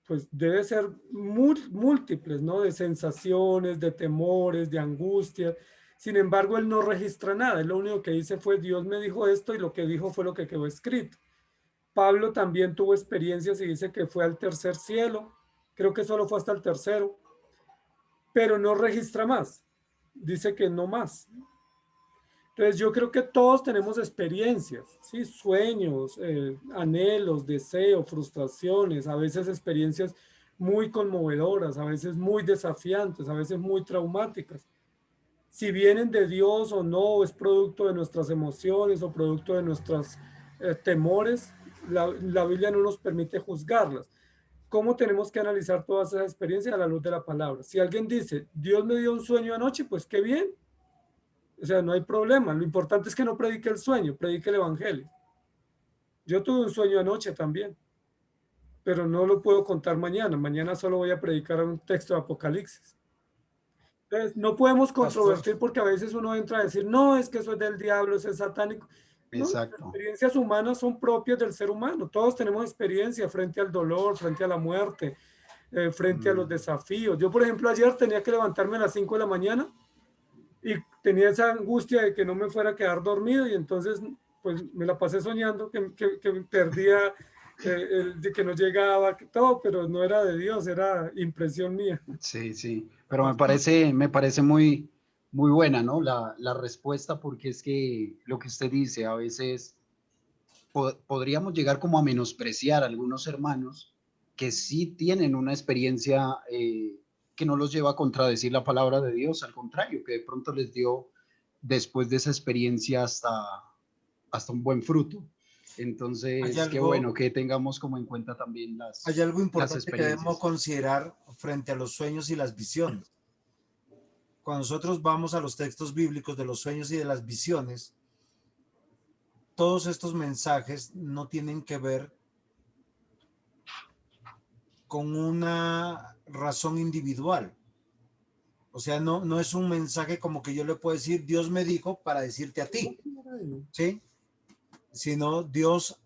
Pues debe ser múltiples, ¿no? De sensaciones, de temores, de angustias. Sin embargo, él no registra nada. Él lo único que dice fue, Dios me dijo esto y lo que dijo fue lo que quedó escrito. Pablo también tuvo experiencias y dice que fue al tercer cielo. Creo que solo fue hasta el tercero, pero no registra más. Dice que no más. Entonces yo creo que todos tenemos experiencias, ¿sí? Sueños, anhelos, deseos, frustraciones, a veces experiencias muy conmovedoras, a veces muy desafiantes, a veces muy traumáticas. Si vienen de Dios o no, es producto de nuestras emociones o producto de nuestros temores, la Biblia no nos permite juzgarlas. ¿Cómo tenemos que analizar todas esas experiencias a la luz de la palabra? Si alguien dice, Dios me dio un sueño anoche, pues qué bien, o sea, no hay problema. Lo importante es que no predique el sueño, predique el evangelio. Yo tuve un sueño anoche también, pero no lo puedo contar mañana. Mañana solo voy a predicar un texto de Apocalipsis. Entonces, no podemos Pastor, controvertir porque a veces uno entra a decir, no, es que eso es del diablo, eso es satánico. No, las Exacto. experiencias humanas son propias del ser humano. Todos tenemos experiencia frente al dolor, frente a la muerte, frente a los Mm, desafíos. Yo, por ejemplo, ayer tenía que levantarme a las 5 de la mañana y tenía esa angustia de que no me fuera a quedar dormido y entonces pues me la pasé soñando que perdía, de que no llegaba, que todo, pero no era de Dios, era impresión mía. sí, sí, pero pastor, me parece muy, muy buena, ¿no? La respuesta, porque es que lo que usted dice, a veces podríamos llegar como a menospreciar a algunos hermanos que sí tienen una experiencia que no los lleva a contradecir la palabra de Dios, al contrario, que de pronto les dio después de esa experiencia hasta un buen fruto. hay Entonces, qué algo, bueno que tengamos como en cuenta también hay algo las importante que debemos experiencias. considerar frente a los sueños y las visiones. Cuando nosotros vamos a los textos bíblicos de los sueños y de las visiones, todos estos mensajes no tienen que ver con una razón individual. O sea, no es un mensaje como que yo le puedo decir, Dios me dijo para decirte a ti, ¿sí? Sino Dios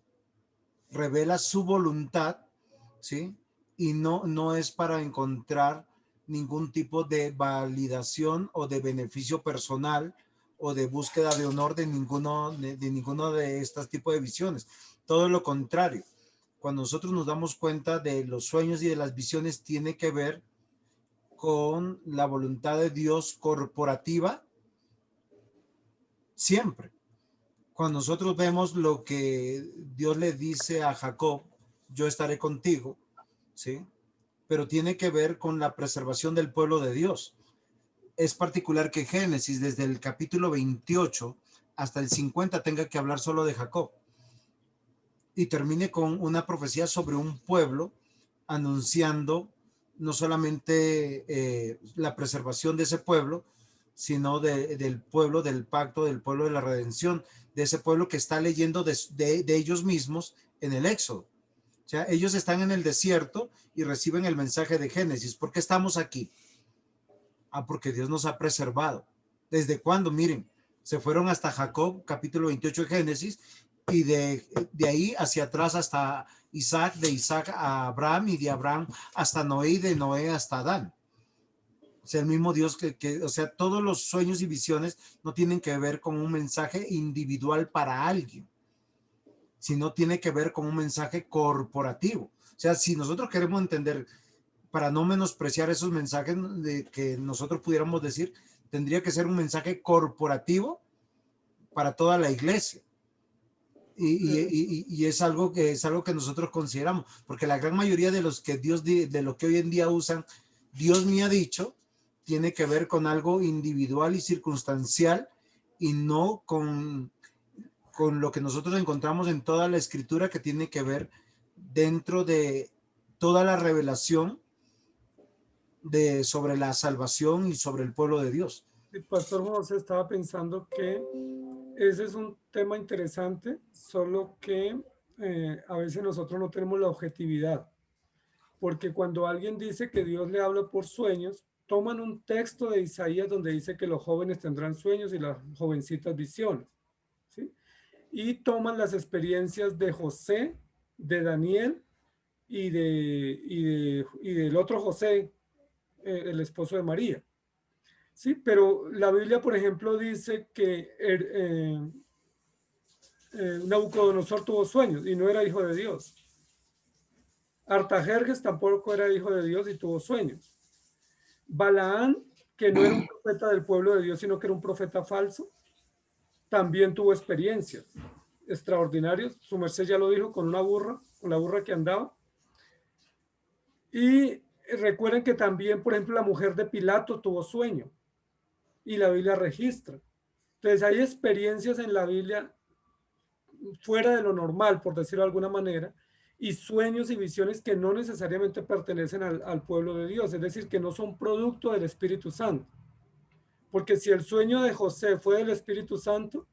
revela su voluntad, ¿sí? Y no es para encontrar ningún tipo de validación o de beneficio personal o de búsqueda de honor de ninguno de estos tipos de visiones. Todo lo contrario. Cuando nosotros nos damos cuenta de los sueños y de las visiones, tiene que ver con la voluntad de Dios corporativa siempre. Cuando nosotros vemos lo que Dios le dice a Jacob, yo estaré contigo, ¿sí? Pero tiene que ver con la preservación del pueblo de Dios. Es particular que Génesis, desde el capítulo 28 hasta el 50, tenga que hablar solo de Jacob y termine con una profecía sobre un pueblo anunciando no solamente la preservación de ese pueblo, sino del pueblo del pacto, del pueblo de la redención, de ese pueblo que está leyendo de ellos mismos en el Éxodo. O sea, ellos están en el desierto y reciben el mensaje de Génesis. ¿Por qué estamos aquí? Porque Dios nos ha preservado. ¿Desde cuándo? Miren, se fueron hasta Jacob, capítulo 28 de Génesis, y de ahí hacia atrás hasta Isaac, de Isaac a Abraham, y de Abraham hasta Noé, y de Noé hasta Adán. O sea, el mismo Dios o sea, todos los sueños y visiones no tienen que ver con un mensaje individual para alguien, sino tiene que ver con un mensaje corporativo. O sea, si nosotros queremos entender, para no menospreciar esos mensajes de que nosotros pudiéramos decir, tendría que ser un mensaje corporativo para toda la iglesia. Y es algo que nosotros consideramos, porque la gran mayoría de los que de lo que hoy en día usan, Dios me ha dicho, tiene que ver con algo individual y circunstancial, y no con lo que nosotros encontramos en toda la escritura, que tiene que ver dentro de toda la revelación sobre la salvación y sobre el pueblo de Dios. El pastor José estaba pensando que ese es un tema interesante, solo que a veces nosotros no tenemos la objetividad, porque cuando alguien dice que Dios le habla por sueños, toman un texto de Isaías donde dice que los jóvenes tendrán sueños y las jovencitas visiones, ¿sí? Y toman las experiencias de José, de Daniel y del otro José, el esposo de María. Sí, pero la Biblia, por ejemplo, dice que Nabucodonosor tuvo sueños y no era hijo de Dios. Artajerjes tampoco era hijo de Dios y tuvo sueños. Balaán, que no era un profeta del pueblo de Dios, sino que era un profeta falso, también tuvo experiencias extraordinarias. Su merced ya lo dijo, con la burra que andaba. Y recuerden que también, por ejemplo, la mujer de Pilato tuvo sueño y la Biblia registra. Entonces hay experiencias en la Biblia fuera de lo normal, por decirlo de alguna manera, y sueños y visiones que no necesariamente pertenecen al pueblo de Dios, es decir, que no son producto del Espíritu Santo. Porque si el sueño de José fue del Espíritu Santo,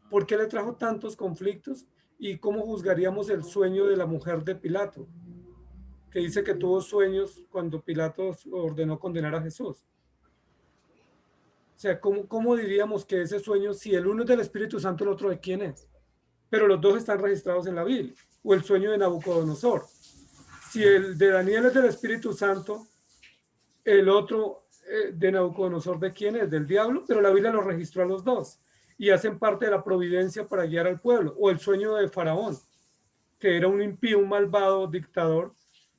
¿por qué le trajo tantos conflictos? ¿Y cómo juzgaríamos el sueño de la mujer de Pilato, que dice que tuvo sueños cuando Pilato ordenó condenar a Jesús? O sea, ¿cómo diríamos que ese sueño, si el uno es del Espíritu Santo, el otro de quién es? Pero los dos están registrados en la Biblia. O el sueño de Nabucodonosor. Si el de Daniel es del Espíritu Santo, el otro de Nabucodonosor, ¿de quién es? Del diablo, pero la Biblia los registró a los dos y hacen parte de la providencia para guiar al pueblo. O el sueño de Faraón, que era un impío, un malvado dictador,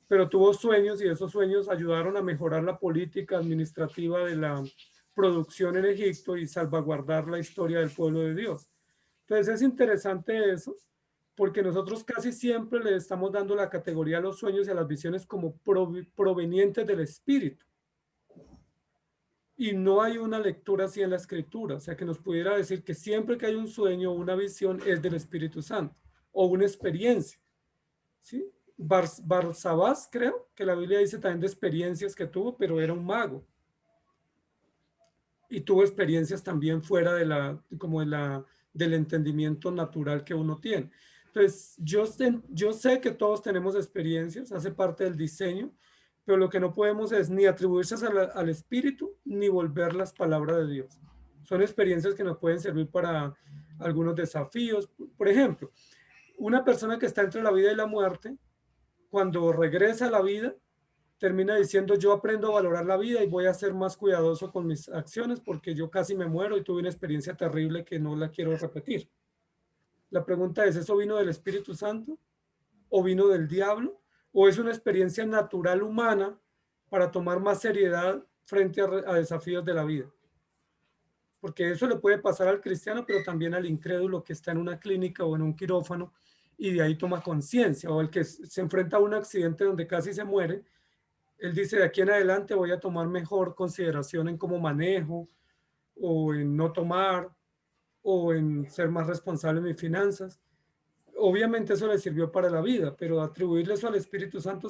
pero tuvo sueños y esos sueños ayudaron a mejorar la política administrativa de la producción en Egipto y salvaguardar la historia del pueblo de Dios. Entonces es interesante eso, porque nosotros casi siempre le estamos dando la categoría a los sueños y a las visiones como provenientes del espíritu. Y no hay una lectura así en la escritura, o sea, que nos pudiera decir que siempre que hay un sueño o una visión es del Espíritu Santo, o una experiencia, ¿sí? Barsabás, creo que la Biblia dice también de experiencias que tuvo, pero era un mago. Y tuvo experiencias también fuera del entendimiento natural que uno tiene. Entonces, yo sé que todos tenemos experiencias, hace parte del diseño, pero lo que no podemos es ni atribuirse al espíritu, ni volver las palabras de Dios. Son experiencias que nos pueden servir para algunos desafíos. Por ejemplo, una persona que está entre la vida y la muerte, cuando regresa a la vida, termina diciendo, yo aprendo a valorar la vida y voy a ser más cuidadoso con mis acciones porque yo casi me muero y tuve una experiencia terrible que no la quiero repetir. La pregunta es, ¿eso vino del Espíritu Santo o vino del diablo? ¿O es una experiencia natural humana para tomar más seriedad frente a desafíos de la vida? Porque eso le puede pasar al cristiano, pero también al incrédulo que está en una clínica o en un quirófano y de ahí toma conciencia, o el que se enfrenta a un accidente donde casi se muere, él dice, de aquí en adelante voy a tomar mejor consideración en cómo manejo, o en no tomar, o en ser más responsable en mis finanzas. Obviamente eso le sirvió para la vida, pero atribuirle eso al Espíritu Santo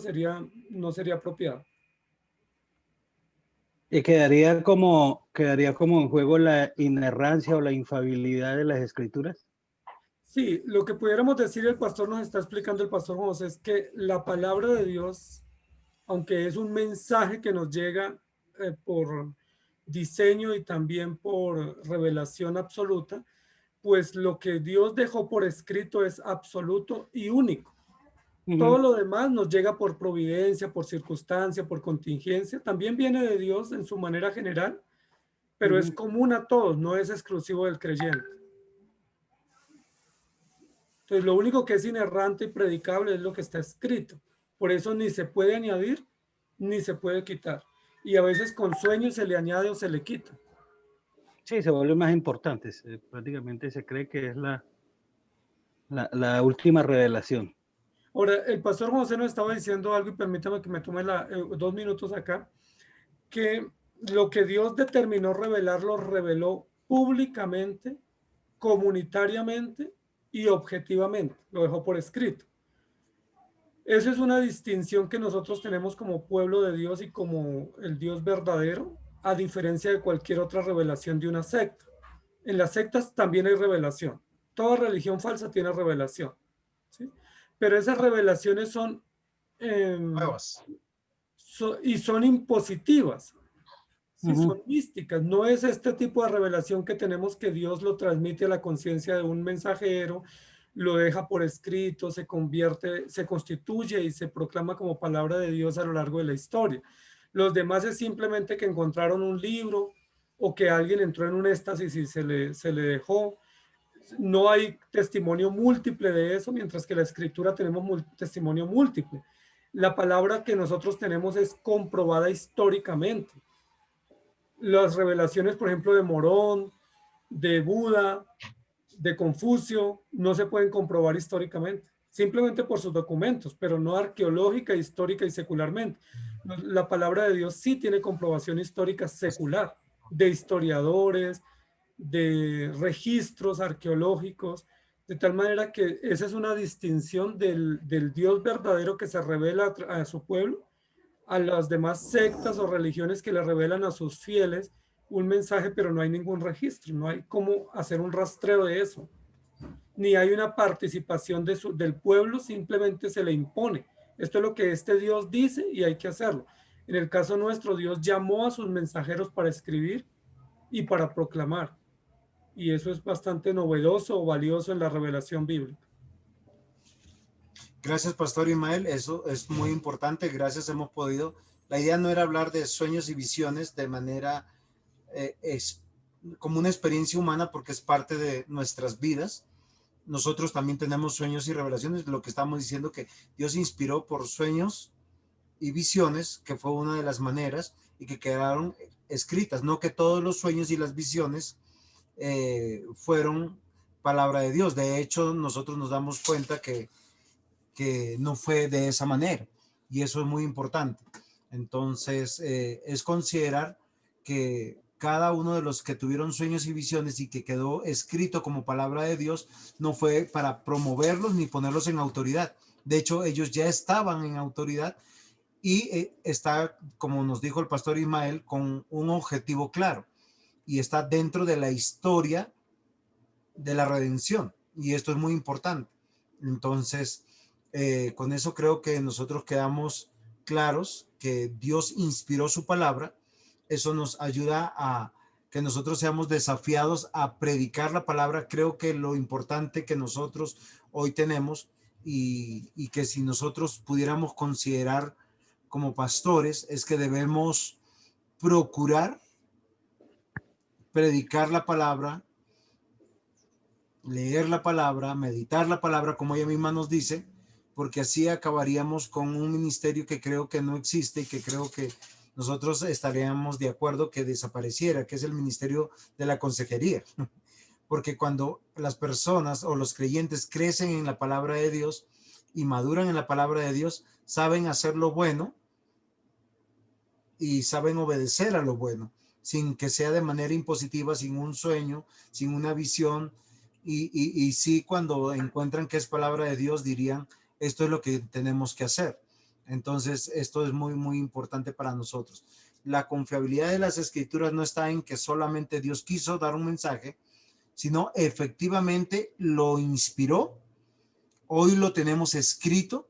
no sería apropiado. Y quedaría como en juego la inerrancia o la infalibilidad de las escrituras. Sí, lo que pudiéramos decir, el pastor nos está explicando, el pastor José, es que la palabra de Dios, aunque es un mensaje que nos llega por diseño y también por revelación absoluta, pues lo que Dios dejó por escrito es absoluto y único. Todo lo demás nos llega por providencia, por circunstancia, por contingencia. También viene de Dios en su manera general, pero es común a todos, no es exclusivo del creyente. Entonces, lo único que es inerrante y predicable es lo que está escrito. Por eso ni se puede añadir, ni se puede quitar. Y a veces con sueños se le añade o se le quita. Sí, se vuelve más importante. Prácticamente se cree que es la última revelación. Ahora, el pastor José nos estaba diciendo algo, y permítame que me tome 2 minutos acá, que lo que Dios determinó revelar lo reveló públicamente, comunitariamente y objetivamente. Lo dejó por escrito. Esa es una distinción que nosotros tenemos como pueblo de Dios y como el Dios verdadero, a diferencia de cualquier otra revelación de una secta. En las sectas también hay revelación. Toda religión falsa tiene revelación, ¿sí? Pero esas revelaciones son, Nuevas. y son impositivas, ¿sí? Son místicas. No es este tipo de revelación que tenemos que Dios lo transmite a la conciencia de un mensajero, lo deja por escrito, se convierte, se constituye y se proclama como palabra de Dios a lo largo de la historia. Los demás es simplemente que encontraron un libro o que alguien entró en un éxtasis y se le dejó. No hay testimonio múltiple de eso, mientras que la escritura tenemos testimonio múltiple. La palabra que nosotros tenemos es comprobada históricamente. Las revelaciones, por ejemplo, de Morón, de Buda, de Confucio, no se pueden comprobar históricamente, simplemente por sus documentos, pero no arqueológica, histórica y secularmente. La palabra de Dios sí tiene comprobación histórica secular, de historiadores, de registros arqueológicos, de tal manera que esa es una distinción del Dios verdadero que se revela a su pueblo, a las demás sectas o religiones que le revelan a sus fieles un mensaje, pero no hay ningún registro, no hay cómo hacer un rastreo de eso, ni hay una participación del pueblo, simplemente se le impone. Esto es lo que este Dios dice y hay que hacerlo. En el caso nuestro, Dios llamó a sus mensajeros para escribir y para proclamar. Y eso es bastante novedoso o valioso en la revelación bíblica. Gracias, Pastor Ismael. Eso es muy importante. Gracias, hemos podido. La idea no era hablar de sueños y visiones de manera como una experiencia humana, porque es parte de nuestras vidas. Nosotros también tenemos sueños y revelaciones. Lo que estamos diciendo que Dios inspiró por sueños y visiones, que fue una de las maneras y que quedaron escritas. No que todos los sueños y las visiones fueron palabra de Dios. De hecho, nosotros nos damos cuenta que no fue de esa manera, y eso es muy importante. Entonces, es considerar que cada uno de los que tuvieron sueños y visiones y que quedó escrito como palabra de Dios, no fue para promoverlos ni ponerlos en autoridad. De hecho, ellos ya estaban en autoridad y está, como nos dijo el pastor Ismael, con un objetivo claro, y está dentro de la historia de la redención, y esto es muy importante. Entonces, con eso creo que nosotros quedamos claros que Dios inspiró su palabra. Eso nos ayuda a que nosotros seamos desafiados a predicar la palabra. Creo que lo importante que nosotros hoy tenemos y que si nosotros pudiéramos considerar como pastores es que debemos procurar predicar la palabra, leer la palabra, meditar la palabra, como ella misma nos dice, porque así acabaríamos con un ministerio que creo que no existe y que creo que nosotros estaríamos de acuerdo que desapareciera, que es el ministerio de la consejería. Porque cuando las personas o los creyentes crecen en la palabra de Dios y maduran en la palabra de Dios, saben hacer lo bueno y saben obedecer a lo bueno, sin que sea de manera impositiva, sin un sueño, sin una visión. Y sí, cuando encuentran que es palabra de Dios, dirían, esto es lo que tenemos que hacer. Entonces, esto es muy, muy importante para nosotros. La confiabilidad de las escrituras no está en que solamente Dios quiso dar un mensaje, sino efectivamente lo inspiró. Hoy lo tenemos escrito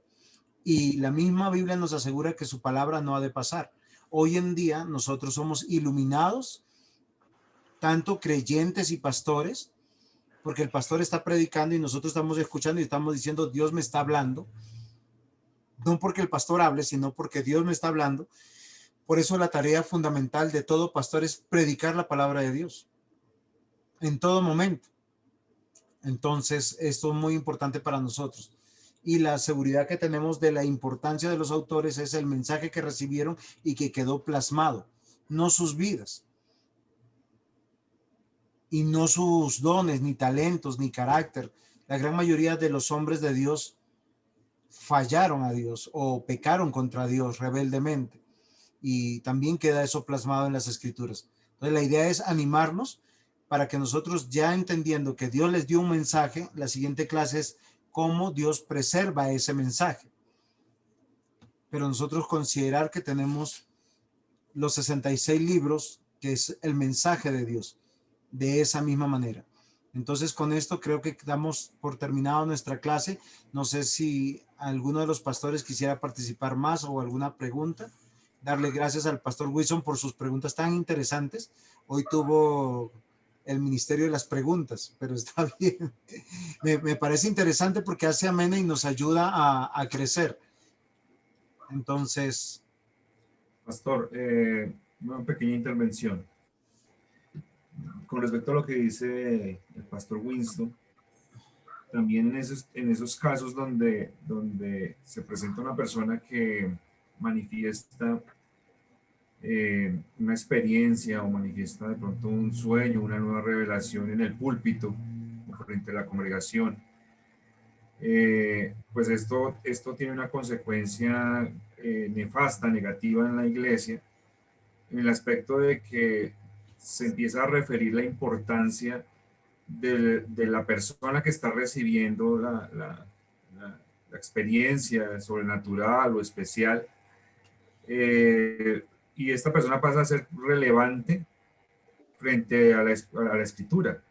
y la misma Biblia nos asegura que su palabra no ha de pasar. Hoy en día nosotros somos iluminados, tanto creyentes y pastores, porque el pastor está predicando y nosotros estamos escuchando y estamos diciendo, Dios me está hablando. No porque el pastor hable, sino porque Dios me está hablando. Por eso la tarea fundamental de todo pastor es predicar la palabra de Dios en todo momento. Entonces, esto es muy importante para nosotros. Y la seguridad que tenemos de la importancia de los autores es el mensaje que recibieron y que quedó plasmado, no sus vidas. Y no sus dones, ni talentos, ni carácter. La gran mayoría de los hombres de Dios fallaron a Dios o pecaron contra Dios rebeldemente. Y también queda eso plasmado en las escrituras. Entonces la idea es animarnos para que nosotros, ya entendiendo que Dios les dio un mensaje, la siguiente clase es cómo Dios preserva ese mensaje. Pero nosotros considerar que tenemos los 66 libros, que es el mensaje de Dios, de esa misma manera. Entonces, con esto creo que damos por terminado nuestra clase. No sé si alguno de los pastores quisiera participar más o alguna pregunta. Darle gracias al pastor Wilson por sus preguntas tan interesantes. Hoy tuvo el ministerio de las preguntas, pero está bien. Me parece interesante porque hace amena y nos ayuda a crecer. Entonces, Pastor, una pequeña intervención. Con respecto a lo que dice el pastor Winston, también en esos casos donde se presenta una persona que manifiesta una experiencia o manifiesta de pronto un sueño, una nueva revelación en el púlpito o frente a la congregación, pues esto tiene una consecuencia nefasta, negativa en la iglesia, en el aspecto de que se empieza a referir la importancia de la persona que está recibiendo la experiencia sobrenatural o especial, y esta persona pasa a ser relevante frente a la escritura.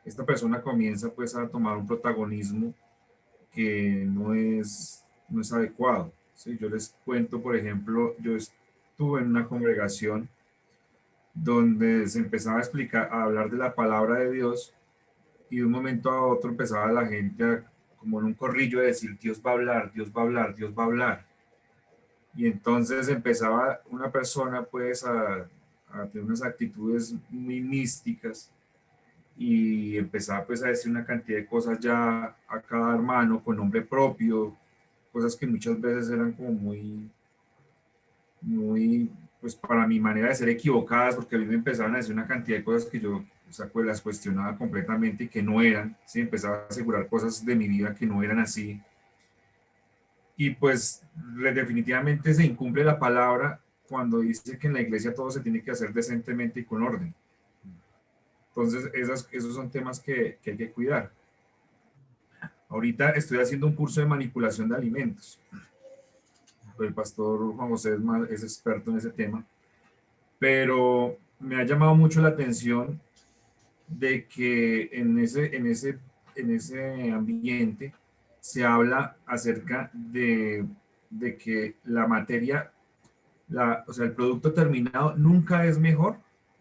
Esta persona comienza pues a tomar un protagonismo que no es adecuado. ¿Sí? Yo les cuento, por ejemplo, yo estuve en una congregación donde se empezaba a explicar, a hablar de la palabra de Dios, y de un momento a otro empezaba la gente como en un corrillo a decir, Dios va a hablar, Dios va a hablar, Dios va a hablar. Y entonces empezaba una persona pues a tener unas actitudes muy místicas y empezaba pues a decir una cantidad de cosas ya a cada hermano con nombre propio, cosas que muchas veces eran como muy, pues para mi manera de ser equivocadas, porque a mí me empezaban a decir una cantidad de cosas que yo, o sea, pues las cuestionaba completamente y que no eran, ¿sí? Empezaba a asegurar cosas de mi vida que no eran así. Y pues definitivamente se incumple la palabra cuando dice que en la iglesia todo se tiene que hacer decentemente y con orden. Entonces, esos son temas que hay que cuidar. Ahorita estoy haciendo un curso de manipulación de alimentos. El pastor Juan José es experto en ese tema, pero me ha llamado mucho la atención de que en ese ambiente se habla acerca de que la materia, o sea, el producto terminado nunca es mejor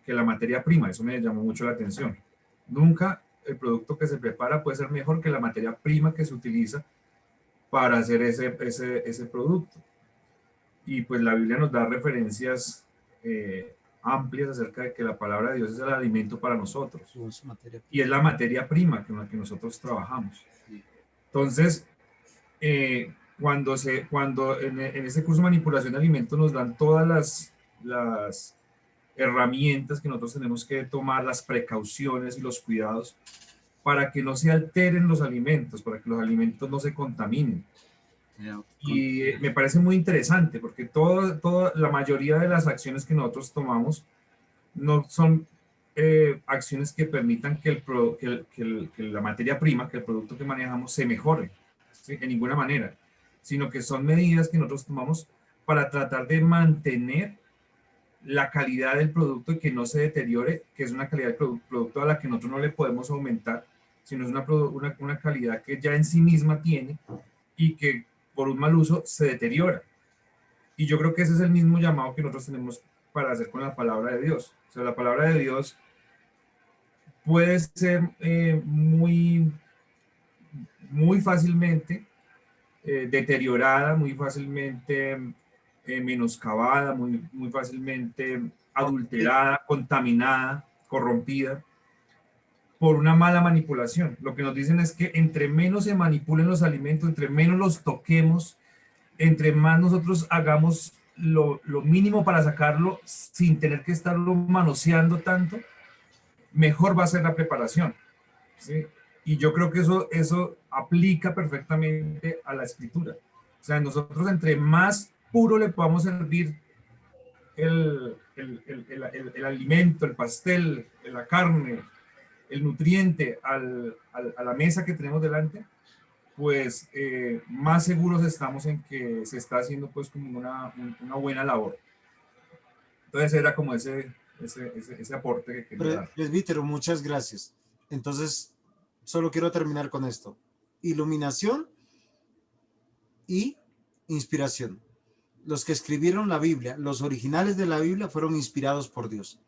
que la materia prima. Eso me llamó mucho la atención. Nunca el producto que se prepara puede ser mejor que la materia prima que se utiliza para hacer ese producto. y pues la Biblia nos da referencias amplias acerca de que la palabra de Dios es el alimento para nosotros y es la materia prima con la que nosotros trabajamos. Entonces, cuando en este curso de manipulación de alimentos nos dan todas las herramientas que nosotros tenemos que tomar, las precauciones y los cuidados para que no se alteren los alimentos, para que los alimentos no se contaminen. Y me parece muy interesante porque la mayoría de las acciones que nosotros tomamos no son acciones que permitan que la materia prima, que el producto que manejamos se mejore, ¿sí? En ninguna manera, sino que son medidas que nosotros tomamos para tratar de mantener la calidad del producto y que no se deteriore, que es una calidad del producto a la que nosotros no le podemos aumentar, sino es una calidad que ya en sí misma tiene y que por un mal uso se deteriora. Y yo creo que ese es el mismo llamado que nosotros tenemos para hacer con la palabra de Dios. O sea, la palabra de Dios puede ser muy fácilmente deteriorada, muy fácilmente menoscabada, muy fácilmente adulterada, contaminada, corrompida por una mala manipulación. Lo que nos dicen es que entre menos se manipulen los alimentos, entre menos los toquemos, entre más nosotros hagamos lo mínimo para sacarlo sin tener que estarlo manoseando tanto, mejor va a ser la preparación, ¿sí? Y yo creo que eso aplica perfectamente a la escritura. O sea, nosotros entre más puro le podamos servir el alimento, el pastel, la carne, el nutriente a la mesa que tenemos delante, pues más seguros estamos en que se está haciendo pues como una buena labor. Entonces era como ese aporte que quería dar. Presbítero, muchas gracias. Entonces, solo quiero terminar con esto. Iluminación y inspiración. Los que escribieron la Biblia, los originales de la Biblia fueron inspirados por Dios.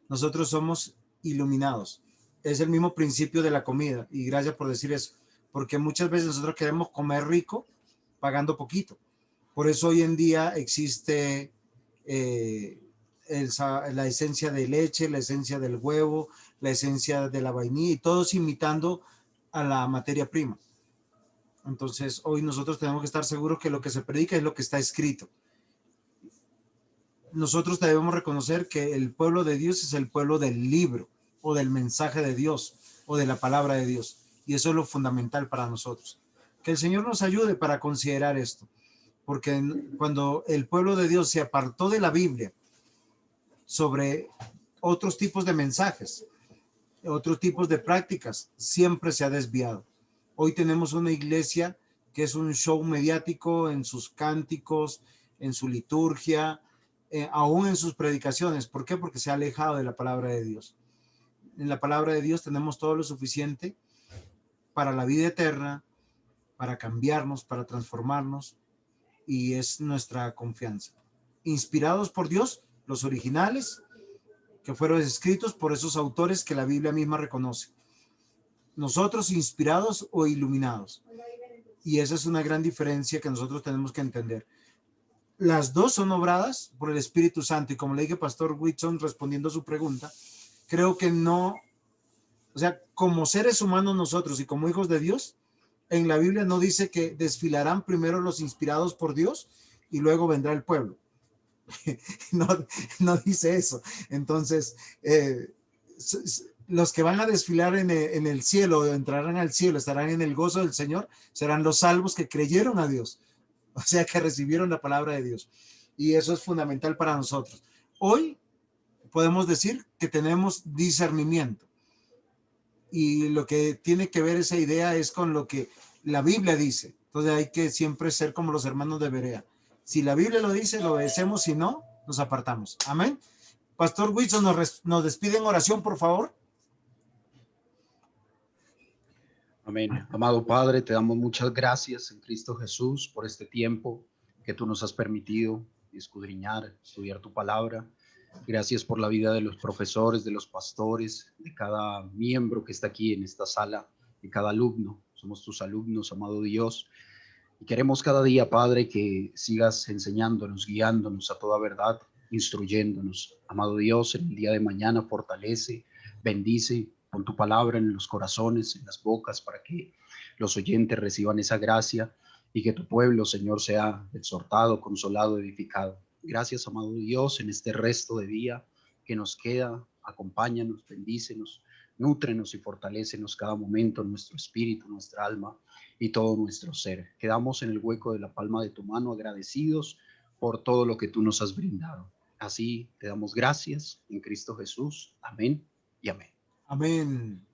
Nosotros somos iluminados. Es el mismo principio de la comida y gracias por decir eso, porque muchas veces nosotros queremos comer rico pagando poquito. Por eso hoy en día existe la esencia de leche, la esencia del huevo, la esencia de la vainilla y todos imitando a la materia prima. Entonces hoy nosotros tenemos que estar seguros que lo que se predica es lo que está escrito. Nosotros debemos reconocer que el pueblo de Dios es el pueblo del libro o del mensaje de Dios o de la palabra de Dios. Y eso es lo fundamental para nosotros. Que el Señor nos ayude para considerar esto. Porque cuando el pueblo de Dios se apartó de la Biblia sobre otros tipos de mensajes, otros tipos de prácticas, siempre se ha desviado. Hoy tenemos una iglesia que es un show mediático en sus cánticos, en su liturgia, aún en sus predicaciones. ¿Por qué? Porque se ha alejado de la palabra de Dios. En la palabra de Dios tenemos todo lo suficiente para la vida eterna, para cambiarnos, para transformarnos, y es nuestra confianza. Inspirados por Dios, los originales, que fueron escritos por esos autores que la Biblia misma reconoce. Nosotros inspirados o iluminados. Y esa es una gran diferencia que nosotros tenemos que entender. Las dos son obradas por el Espíritu Santo y como le dije Pastor Whitson respondiendo a su pregunta, creo que no, o sea, como seres humanos nosotros y como hijos de Dios, en la Biblia no dice que desfilarán primero los inspirados por Dios y luego vendrá el pueblo. No dice eso. Entonces, los que van a desfilar en el cielo, entrarán al cielo, estarán en el gozo del Señor, serán los salvos que creyeron a Dios. O sea, que recibieron la palabra de Dios. Y eso es fundamental para nosotros. Hoy podemos decir que tenemos discernimiento. Y lo que tiene que ver esa idea es con lo que la Biblia dice. Entonces hay que siempre ser como los hermanos de Berea. Si la Biblia lo dice, lo obedecemos. Si no, nos apartamos. Amén. Pastor Wilson, nos despide en oración, por favor. Amén. Amado Padre, te damos muchas gracias en Cristo Jesús por este tiempo que tú nos has permitido escudriñar, estudiar tu palabra. Gracias por la vida de los profesores, de los pastores, de cada miembro que está aquí en esta sala, de cada alumno. Somos tus alumnos, amado Dios. Y queremos cada día, Padre, que sigas enseñándonos, guiándonos a toda verdad, instruyéndonos. Amado Dios, en el día de mañana fortalece, bendice con tu palabra en los corazones, en las bocas, para que los oyentes reciban esa gracia y que tu pueblo, Señor, sea exhortado, consolado, edificado. Gracias, amado Dios, en este resto de día que nos queda. Acompáñanos, bendícenos, nútrenos y fortalécenos cada momento, nuestro espíritu, nuestra alma y todo nuestro ser. Quedamos en el hueco de la palma de tu mano, agradecidos por todo lo que tú nos has brindado. Así te damos gracias en Cristo Jesús. Amén y amén. Amén.